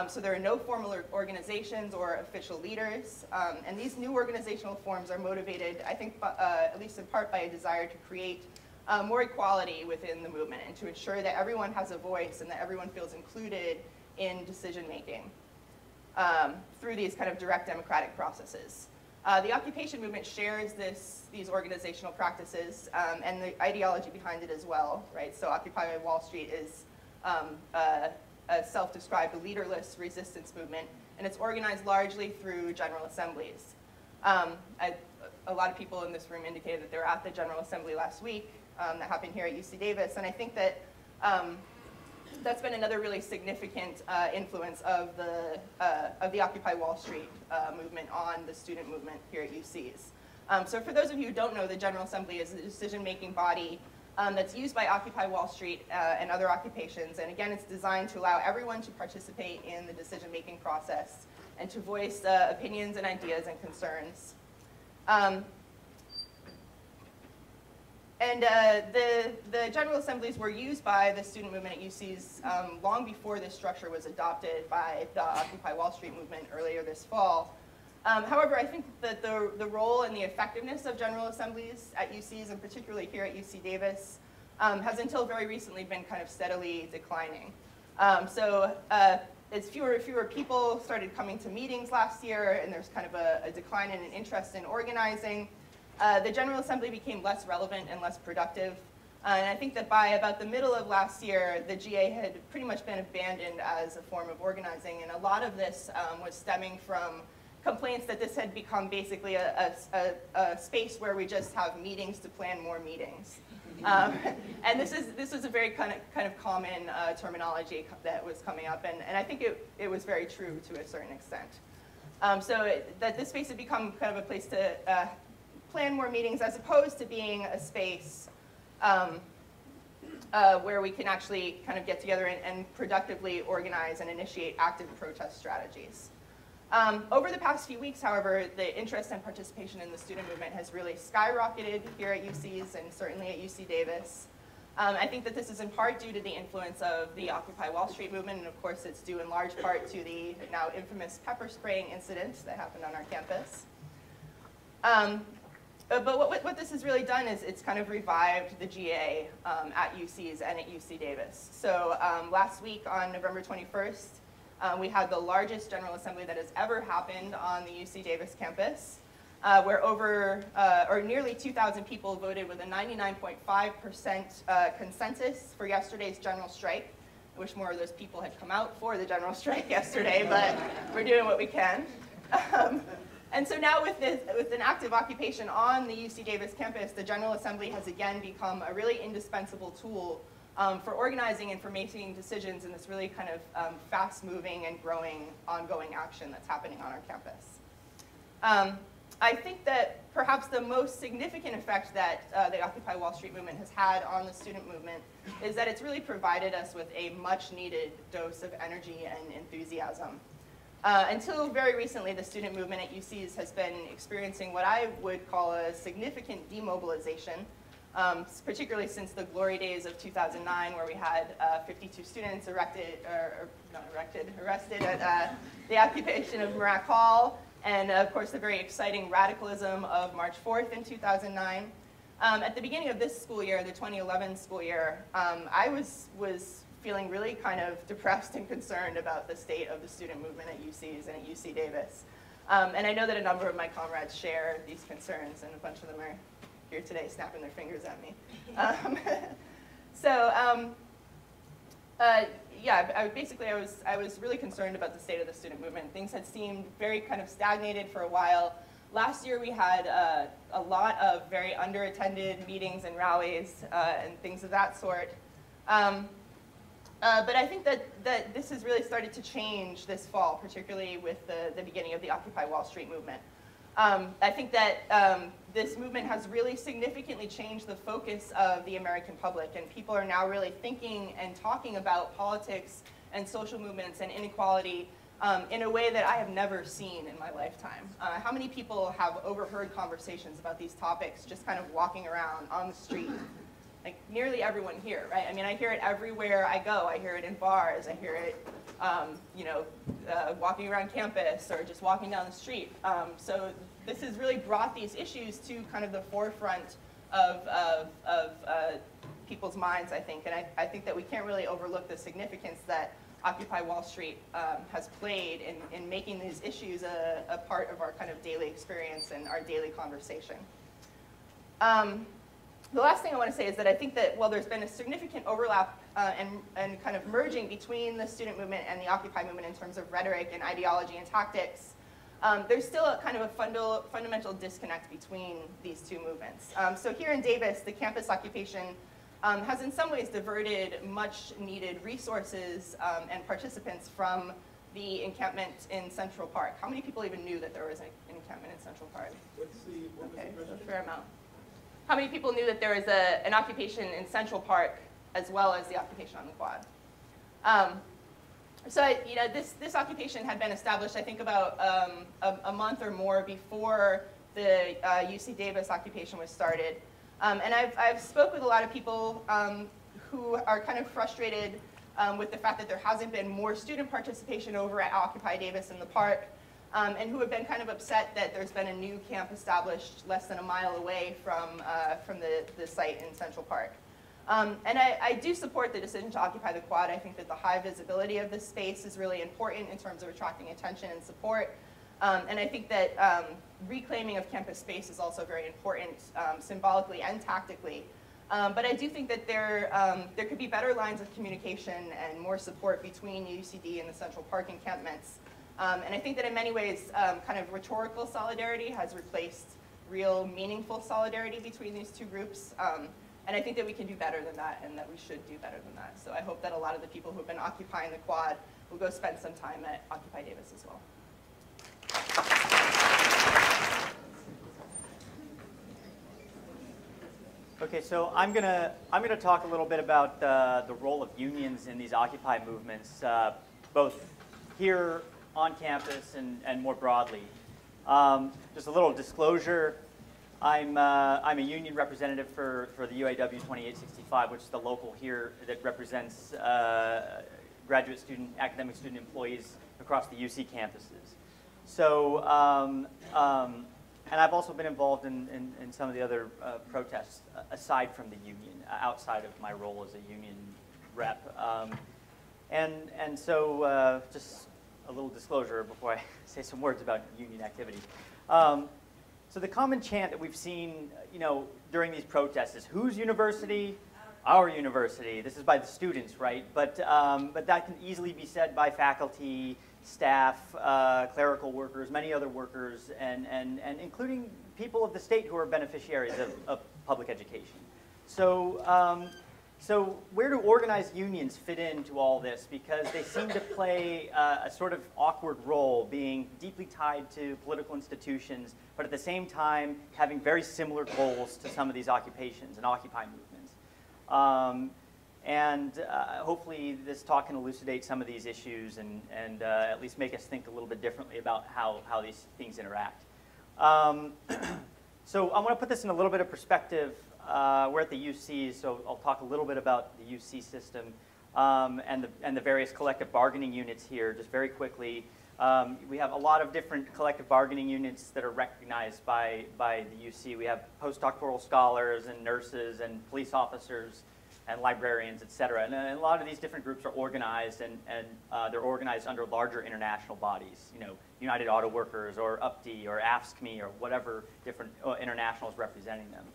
So there are no formal organizations or official leaders. And these new organizational forms are motivated, I think, at least in part, by a desire to create more equality within the movement and to ensure that everyone has a voice and that everyone feels included in decision-making through these kind of direct democratic processes. The occupation movement shares these organizational practices and the ideology behind it as well, right? So Occupy Wall Street is a self-described leaderless resistance movement, and it's organized largely through general assemblies. A lot of people in this room indicated that they were at the General Assembly last week that happened here at UC Davis, and I think that that's been another really significant influence of the Occupy Wall Street movement on the student movement here at UCs. So for those of you who don't know, the General Assembly is a decision-making body that's used by Occupy Wall Street and other occupations. And again, it's designed to allow everyone to participate in the decision-making process and to voice opinions and ideas and concerns. The General Assemblies were used by the student movement at UCs long before this structure was adopted by the Occupy Wall Street movement earlier this fall. However, I think that the role and the effectiveness of General Assemblies at UCs, and particularly here at UC Davis, has until very recently been kind of steadily declining. As fewer and fewer people started coming to meetings last year, and there's kind of a decline in an interest in organizing, the General Assembly became less relevant and less productive. And I think that by about the middle of last year, the GA had pretty much been abandoned as a form of organizing, and a lot of this was stemming from complaints that this had become basically a space where we just have meetings to plan more meetings. And this was a very kind of common terminology that was coming up, and I think it was very true to a certain extent. That this space had become kind of a place to plan more meetings as opposed to being a space where we can actually kind of get together and productively organize and initiate active protest strategies. Over the past few weeks, however, the interest and participation in the student movement has really skyrocketed here at UCs and certainly at UC Davis. I think that this is in part due to the influence of the Occupy Wall Street movement, and of course it's due in large part to the now infamous pepper spraying incident that happened on our campus. But what this has really done is it's kind of revived the GA at UCs and at UC Davis. So last week on November 21st, we had the largest General Assembly that has ever happened on the UC Davis campus, where nearly 2,000 people voted with a 99.5% consensus for yesterday's general strike. I wish more of those people had come out for the general strike yesterday, but we're doing what we can. And so now with an active occupation on the UC Davis campus, the General Assembly has again become a really indispensable tool for organizing and for making decisions in this really kind of fast-moving and growing, ongoing action that's happening on our campus. I think that perhaps the most significant effect that the Occupy Wall Street movement has had on the student movement is that it's really provided us with a much-needed dose of energy and enthusiasm. Until very recently, the student movement at UCs has been experiencing what I would call a significant demobilization, particularly since the glory days of 2009, where we had 52 students arrested at the occupation of Marac Hall, and of course the very exciting radicalism of March 4th in 2009. At the beginning of this school year, the 2011 school year, I was feeling really kind of depressed and concerned about the state of the student movement at UCs and at UC Davis. And I know that a number of my comrades share these concerns, and a bunch of them are here today snapping their fingers at me. Yeah, basically I was really concerned about the state of the student movement. Things had seemed very kind of stagnated for a while. Last year we had a lot of very under-attended meetings and rallies and things of that sort. But I think that this has really started to change this fall, particularly with the beginning of the Occupy Wall Street movement. I think that this movement has really significantly changed the focus of the American public, and people are now really thinking and talking about politics and social movements and inequality in a way that I have never seen in my lifetime. How many people have overheard conversations about these topics just kind of walking around on the street? Like nearly everyone here, right? I mean, I hear it everywhere I go. I hear it in bars. I hear it, walking around campus or just walking down the street. So this has really brought these issues to kind of the forefront of people's minds, I think. And I think that we can't really overlook the significance that Occupy Wall Street has played in making these issues a part of our kind of daily experience and our daily conversation. The last thing I want to say is that I think that while there's been a significant overlap and kind of merging between the student movement and the Occupy movement in terms of rhetoric and ideology and tactics, there's still a kind of a fundamental disconnect between these two movements. So here in Davis, the campus occupation has in some ways diverted much needed resources and participants from the encampment in Central Park. How many people even knew that there was an encampment in Central Park? What was the question? A fair amount. How many people knew that there was an occupation in Central Park as well as the occupation on the Quad? This occupation had been established, I think, about a month or more before the UC Davis occupation was started. And I've spoke with a lot of people who are kind of frustrated with the fact that there hasn't been more student participation over at Occupy Davis in the park, and who have been kind of upset that there's been a new camp established less than a mile away from the site in Central Park. And I do support the decision to occupy the Quad. I think that the high visibility of this space is really important in terms of attracting attention and support. And I think that reclaiming of campus space is also very important symbolically and tactically. But I do think that there could be better lines of communication and more support between UCD and the Central Park encampments. And I think that in many ways, kind of rhetorical solidarity has replaced real meaningful solidarity between these two groups. And I think that we can do better than that, and that we should do better than that. So I hope that a lot of the people who have been occupying the Quad will go spend some time at Occupy Davis as well. Okay, so I'm gonna talk a little bit about the role of unions in these Occupy movements, both here on campus and more broadly. Just a little disclosure. I'm a union representative for the UAW 2865, which is the local here that represents graduate student, academic student employees across the UC campuses. So, and I've also been involved in some of the other protests aside from the union, outside of my role as a union rep. And so just a little disclosure before I say some words about union activity. So the common chant that we've seen, during these protests is, whose university? our university. This is by the students, right? But that can easily be said by faculty, staff, clerical workers, many other workers, and including people of the state who are beneficiaries of public education. So, so where do organized unions fit into all this? Because they seem to play a sort of awkward role, being deeply tied to political institutions, but at the same time having very similar goals to some of these occupations and Occupy movements. Hopefully this talk can elucidate some of these issues and at least make us think a little bit differently about how these things interact. So I want to put this in a little bit of perspective. We're at the UC, so I'll talk a little bit about the UC system and the various collective bargaining units here just very quickly. We have a lot of different collective bargaining units that are recognized by the UC. We have postdoctoral scholars and nurses and police officers and librarians, et cetera. And a lot of these different groups are organized, and they're organized under larger international bodies, you know, United Auto Workers or UPTE or AFSCME or whatever different internationals representing them.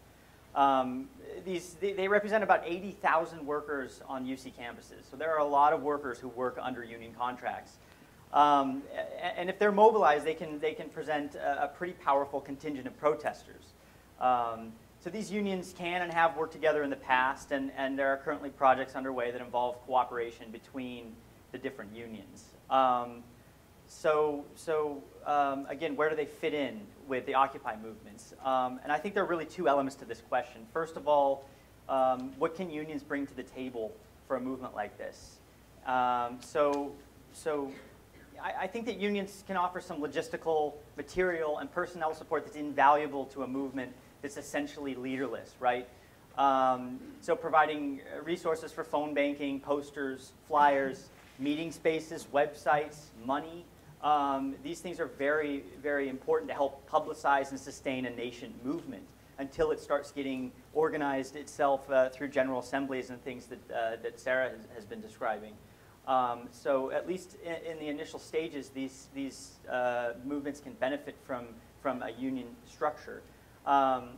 They represent about 80,000 workers on UC campuses. So there are a lot of workers who work under union contracts. And if they're mobilized, they can present a pretty powerful contingent of protesters. So these unions can and have worked together in the past, and there are currently projects underway that involve cooperation between the different unions. Again, where do they fit in with the Occupy movements? And I think there are really two elements to this question. First of all, what can unions bring to the table for a movement like this? I think that unions can offer some logistical, material, and personnel support that's invaluable to a movement that's essentially leaderless, right? So providing resources for phone banking, posters, flyers, meeting spaces, websites, money. These things are very, very important to help publicize and sustain a nascent movement until it starts getting organized itself through general assemblies and things that Sarah has been describing. So at least in the initial stages, these movements can benefit from a union structure. And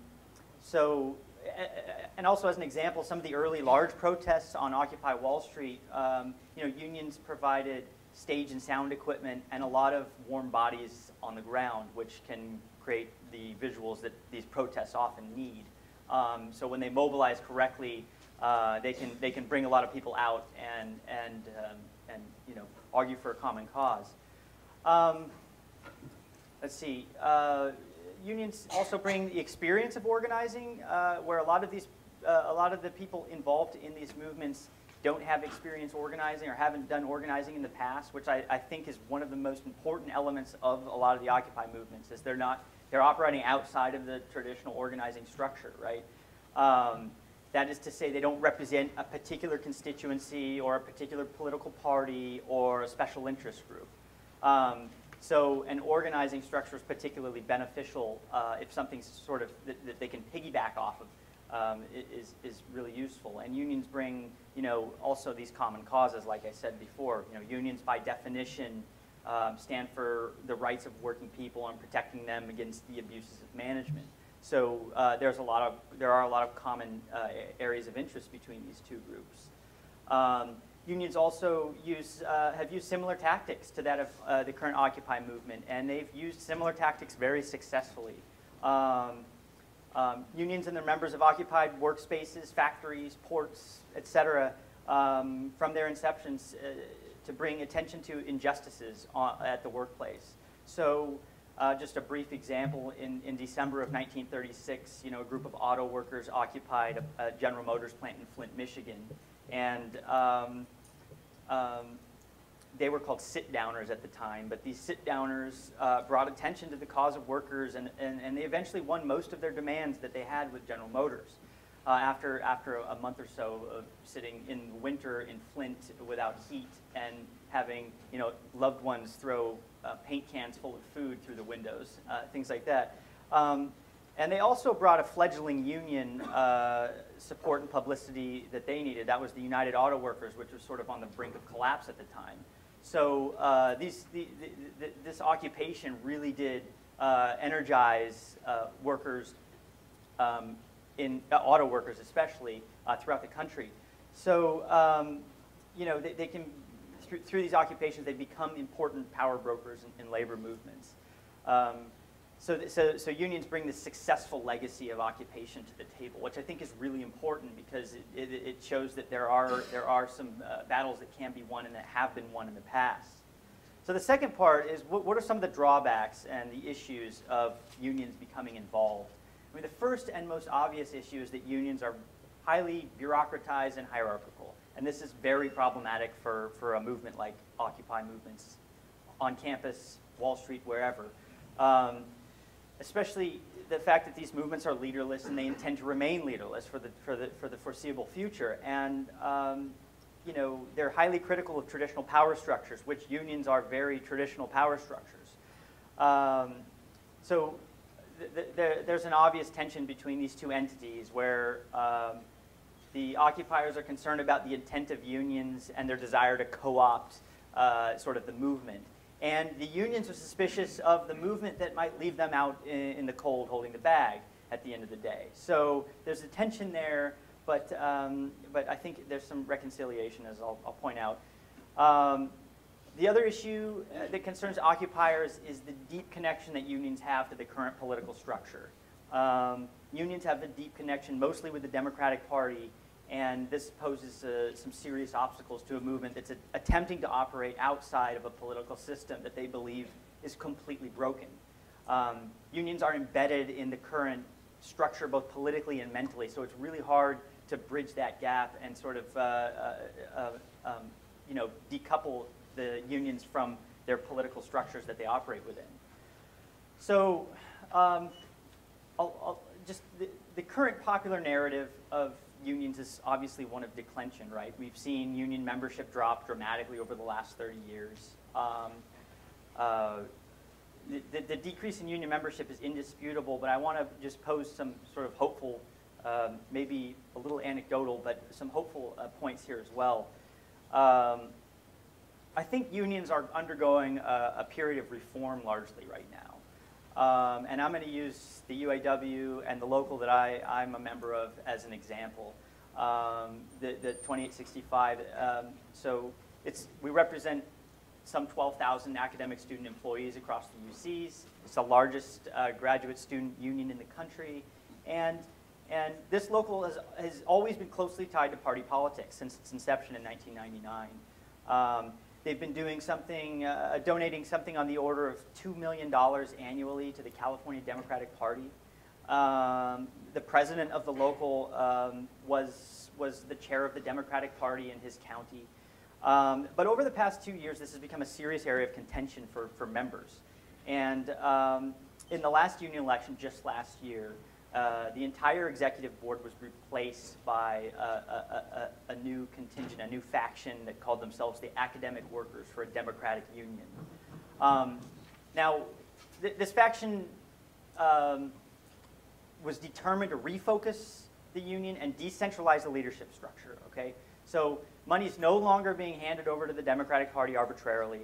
also as an example, some of the early large protests on Occupy Wall Street, unions provided stage and sound equipment and a lot of warm bodies on the ground, which can create the visuals that these protests often need. So when they mobilize correctly, they can bring a lot of people out and argue for a common cause. Let's see. Unions also bring the experience of organizing, where a lot of the people involved in these movements don't have experience organizing or haven't done organizing in the past, which I think is one of the most important elements of a lot of the Occupy movements, is they're operating outside of the traditional organizing structure, right? That is to say, they don't represent a particular constituency or a particular political party or a special interest group. So an organizing structure is particularly beneficial if something's sort of that they can piggyback off of is really useful. And unions bring, also these common causes, like I said before. Unions by definition stand for the rights of working people and protecting them against the abuses of management. So there are a lot of common areas of interest between these two groups. Unions also have used similar tactics to that of the current Occupy movement, and they've used similar tactics very successfully. Unions and their members have occupied workspaces, factories, ports, etc., from their inceptions to bring attention to injustices at the workplace. So just a brief example, in December of 1936, a group of auto workers occupied a General Motors plant in Flint, Michigan. And they were called sit-downers at the time, but these sit-downers brought attention to the cause of workers, and they eventually won most of their demands that they had with General Motors. After a month or so of sitting in winter in Flint without heat and having loved ones throw paint cans full of food through the windows, things like that. And they also brought a fledgling union support and publicity that they needed. That was the United Auto Workers, which was sort of on the brink of collapse at the time. So this occupation really did energize workers in auto workers especially throughout the country. So, you know, they can, through these occupations, they become important power brokers in labor movements. So unions bring this successful legacy of occupation to the table, which I think is really important because it shows that there are some battles that can be won and that have been won in the past. So the second part is what are some of the drawbacks and the issues of unions becoming involved? I mean, the first and most obvious issue is that unions are highly bureaucratized and hierarchical. And this is very problematic for a movement like Occupy movements on campus, Wall Street, wherever. Especially the fact that these movements are leaderless and they intend to remain leaderless for the foreseeable future. And you know, they're highly critical of traditional power structures, which unions are very traditional power structures. So there's an obvious tension between these two entities where the occupiers are concerned about the intent of unions and their desire to co-opt sort of the movement. And the unions are suspicious of the movement that might leave them out in the cold holding the bag at the end of the day. So there's a tension there, but I think there's some reconciliation, as I'll point out. The other issue that concerns occupiers is the deep connection that unions have to the current political structure. Unions have a deep connection mostly with the Democratic Party, and this poses some serious obstacles to a movement that's attempting to operate outside of a political system that they believe is completely broken. Unions are embedded in the current structure both politically and mentally, so it's really hard to bridge that gap and sort of you know, decouple the unions from their political structures that they operate within. So just the current popular narrative of unions is obviously one of declension, right? We've seen union membership drop dramatically over the last 30 years. The decrease in union membership is indisputable, but I want to just pose some sort of hopeful, maybe a little anecdotal, but some hopeful points here as well. I think unions are undergoing a period of reform largely right now. And I'm going to use the UAW and the local that I'm a member of as an example. The 2865, so we represent some 12,000 academic student employees across the UCs. It's the largest graduate student union in the country. And this local has always been closely tied to party politics since its inception in 1999. They've been doing something, donating something on the order of $2 million annually to the California Democratic Party. The president of the local was the chair of the Democratic Party in his county. But over the past 2 years, this has become a serious area of contention for members. And in the last union election, just last year, the entire executive board was replaced by a new contingent, a new faction that called themselves the Academic Workers for a Democratic Union. Now, this faction was determined to refocus the union and decentralize the leadership structure, okay? So money is no longer being handed over to the Democratic Party arbitrarily.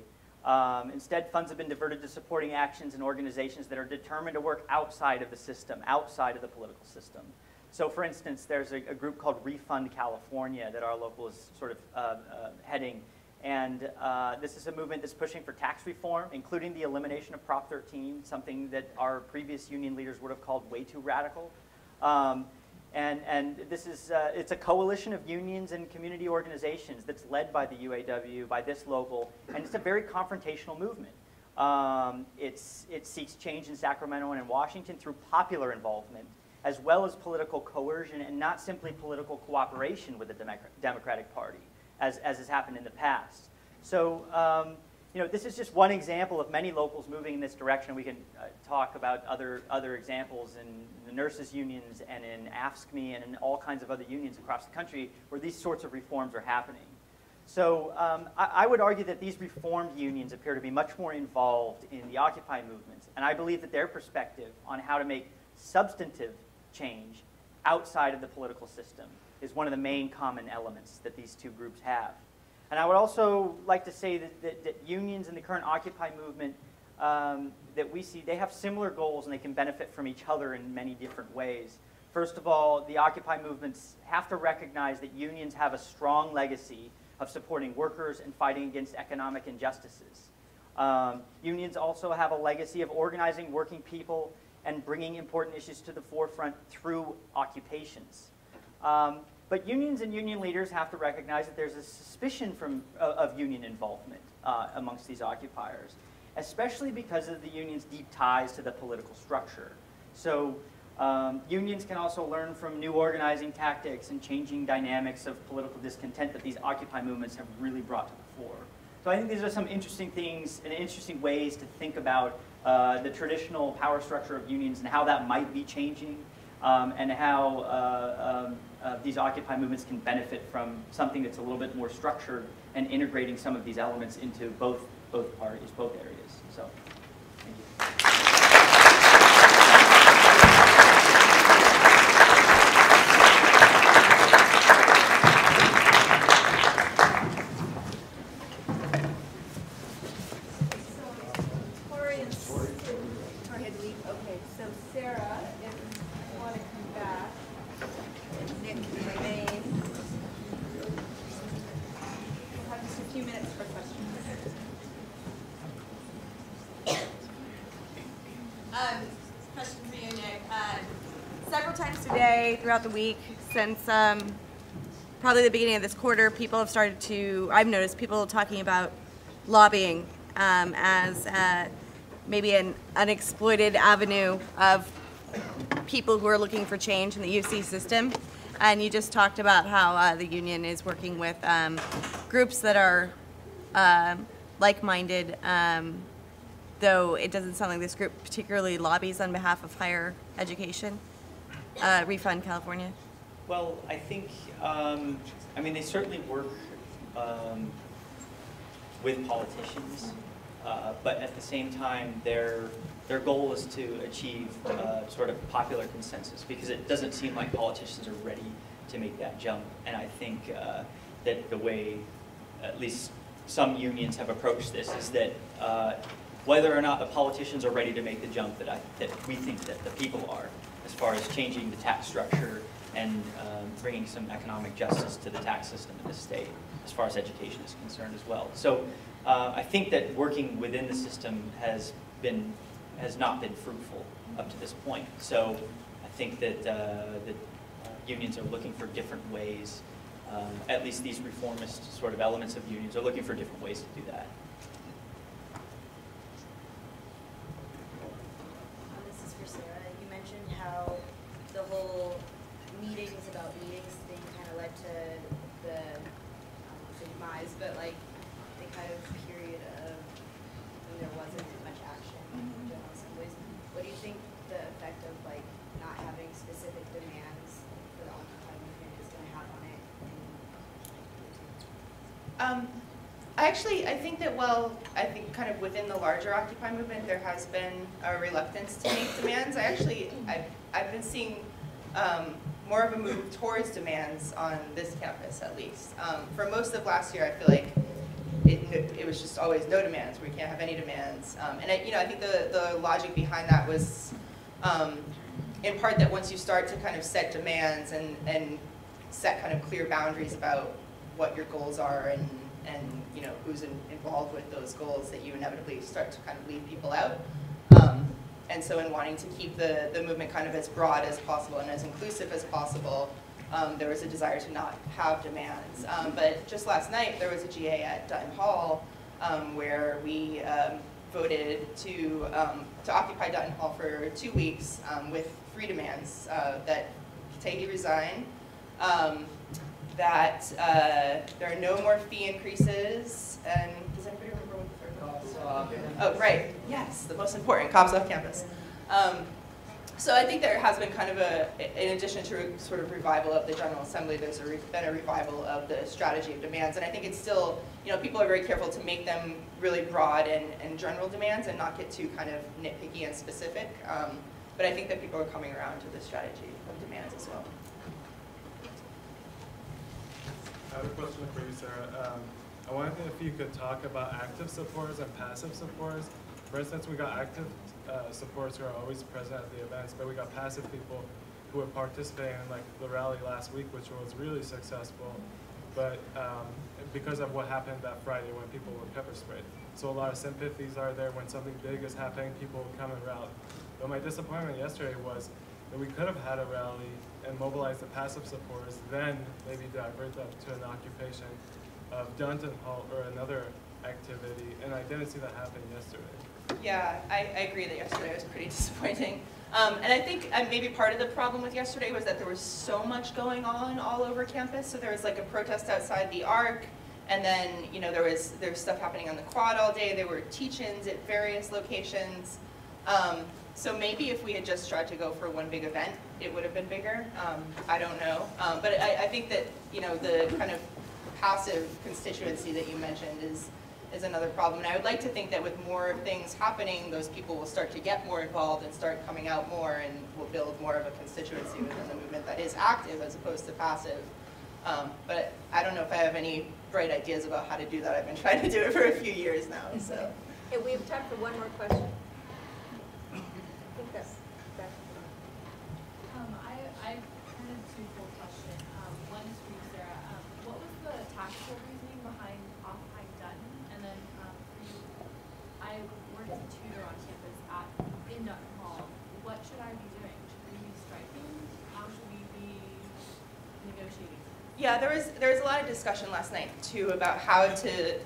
Instead, funds have been diverted to supporting actions and organizations that are determined to work outside of the system, outside of the political system. So for instance, there's a group called Refund California that our local is sort of heading. And this is a movement that's pushing for tax reform, including the elimination of Prop 13, something that our previous union leaders would have called way too radical. And this is, it's a coalition of unions and community organizations that's led by the UAW, by this local, and it's a very confrontational movement. It seeks change in Sacramento and in Washington through popular involvement, as well as political coercion and not simply political cooperation with the Democratic Party, as has happened in the past. So, you know, this is just one example of many locals moving in this direction. We can talk about other examples in the nurses' unions and in AFSCME and in all kinds of other unions across the country where these sorts of reforms are happening. So I would argue that these reformed unions appear to be much more involved in the Occupy movements, and I believe that their perspective on how to make substantive change outside of the political system is one of the main common elements that these two groups have. And I would also like to say that unions in the current Occupy movement that we see, they have similar goals and they can benefit from each other in many different ways. First of all, the Occupy movements have to recognize that unions have a strong legacy of supporting workers and fighting against economic injustices. Unions also have a legacy of organizing working people and bringing important issues to the forefront through occupations. But unions and union leaders have to recognize that there's a suspicion of union involvement amongst these occupiers, especially because of the union's deep ties to the political structure. So unions can also learn from new organizing tactics and changing dynamics of political discontent that these Occupy movements have really brought to the fore. So I think these are some interesting things and interesting ways to think about the traditional power structure of unions and how that might be changing, and how these Occupy movements can benefit from something that's a little bit more structured and integrating some of these elements into both parties, both areas. So, thank you. Question for you, Nick. Several times today, throughout the week, since probably the beginning of this quarter, people have started to, I've noticed people talking about lobbying as maybe an unexploited avenue of people who are looking for change in the UC system. And you just talked about how the union is working with groups that are like-minded, though it doesn't sound like this group particularly lobbies on behalf of higher education. Refund California. Well, I think, I mean, they certainly work with politicians, but at the same time, their goal is to achieve sort of popular consensus, because it doesn't seem like politicians are ready to make that jump. And I think that the way, at least some unions have approached this, is that whether or not the politicians are ready to make the jump, that we think that the people are, as far as changing the tax structure and bringing some economic justice to the tax system in the state, as far as education is concerned as well. So I think that working within the system has not been fruitful up to this point. So I think that unions are looking for different ways, at least these reformist sort of elements of unions are looking for different ways to do that. This is for Sarah. You mentioned how the whole meetings about meetings thing kind of led to the demise, but like the kind of period of when there wasn't much action in general assemblies. What do you think the effect of like not having specific demands for the Occupy movement is going to have on it? I think that, well, I think kind of within the larger Occupy movement, there has been a reluctance to make demands. I've been seeing more of a move towards demands on this campus, at least. For most of last year, I feel like it was just always no demands. We can't have any demands. And I think the logic behind that was, in part, that once you start to kind of set demands and set kind of clear boundaries about what your goals are and who's involved with those goals, that you inevitably start to kind of leave people out. And so in wanting to keep the movement kind of as broad as possible and as inclusive as possible, there was a desire to not have demands. But just last night, there was a GA at Dutton Hall where we voted to occupy Dutton Hall for 2 weeks with 3 demands: that Kategi resign, that there are no more fee increases, and does anybody remember what the third one was? Oh, right, yes, the most important, cops off campus. So I think there has been kind of in addition to sort of revival of the General Assembly, there's been a revival of the strategy of demands, and I think it's still, people are very careful to make them really broad and general demands and not get too kind of nitpicky and specific, but I think that people are coming around to the strategy of demands as well. I have a question for you, Sarah. I wanted to know if you could talk about active supporters and passive supporters. For instance, we got active supporters who are always present at the events, but we got passive people who were participating in like the rally last week, which was really successful, but because of what happened that Friday when people were pepper sprayed. So a lot of sympathies are there when something big is happening, people come and rally. But my disappointment yesterday was that we could have had a rally and mobilized the passive supporters, then maybe divert them to an occupation of Dunton Hall or another activity, and I didn't see that happen yesterday. Yeah, I agree that yesterday was pretty disappointing. And I think maybe part of the problem with yesterday was that there was so much going on all over campus. So there was like a protest outside the ARC, and then there's stuff happening on the quad all day. There were teach-ins at various locations. So maybe if we had just tried to go for one big event, it would have been bigger. I don't know. But I think that the kind of passive constituency that you mentioned is another problem. And I would like to think that with more things happening, those people will start to get more involved and start coming out more, and will build more of a constituency within the movement that is active as opposed to passive. But I don't know if I have any bright ideas about how to do that. I've been trying to do it for a few years now. So. Okay, we have time for one more question. I think that's that. I kind of twofold question. One is for you, Sarah. What was the tactical reasoning behind occupying Dutton? And then for you, I work as a tutor on campus in Dutton Hall. What should I be doing? Should we be striking? How should we be negotiating? Yeah, there was a lot of discussion last night too about how to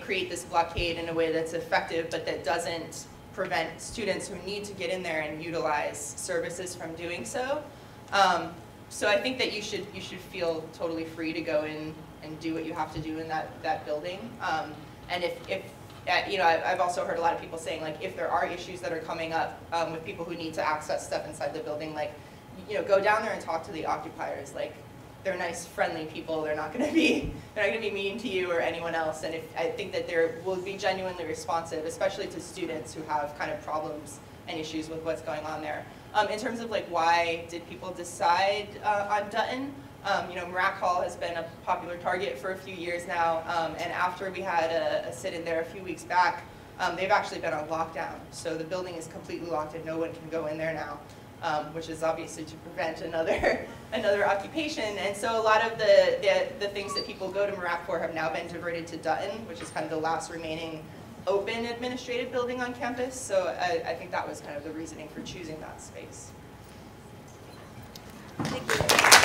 create this blockade in a way that's effective, but that doesn't prevent students who need to get in there and utilize services from doing so. So I think that you should feel totally free to go in and do what you have to do in that building. And if I've also heard a lot of people saying, like, if there are issues that are coming up with people who need to access stuff inside the building, like, go down there and talk to the occupiers. Like, they're nice, friendly people. They're not going to be mean to you or anyone else. And I think that they will be genuinely responsive, especially to students who have kind of problems and issues with what's going on there. In terms of like why did people decide on Dutton? Marac Hall has been a popular target for a few years now, and after we had a sit-in there a few weeks back, they've actually been on lockdown. So the building is completely locked and no one can go in there now, which is obviously to prevent another occupation. And so a lot of the things that people go to Marac for have now been diverted to Dutton, which is kind of the last remaining open administrative building on campus. So I think that was kind of the reasoning for choosing that space. Thank you.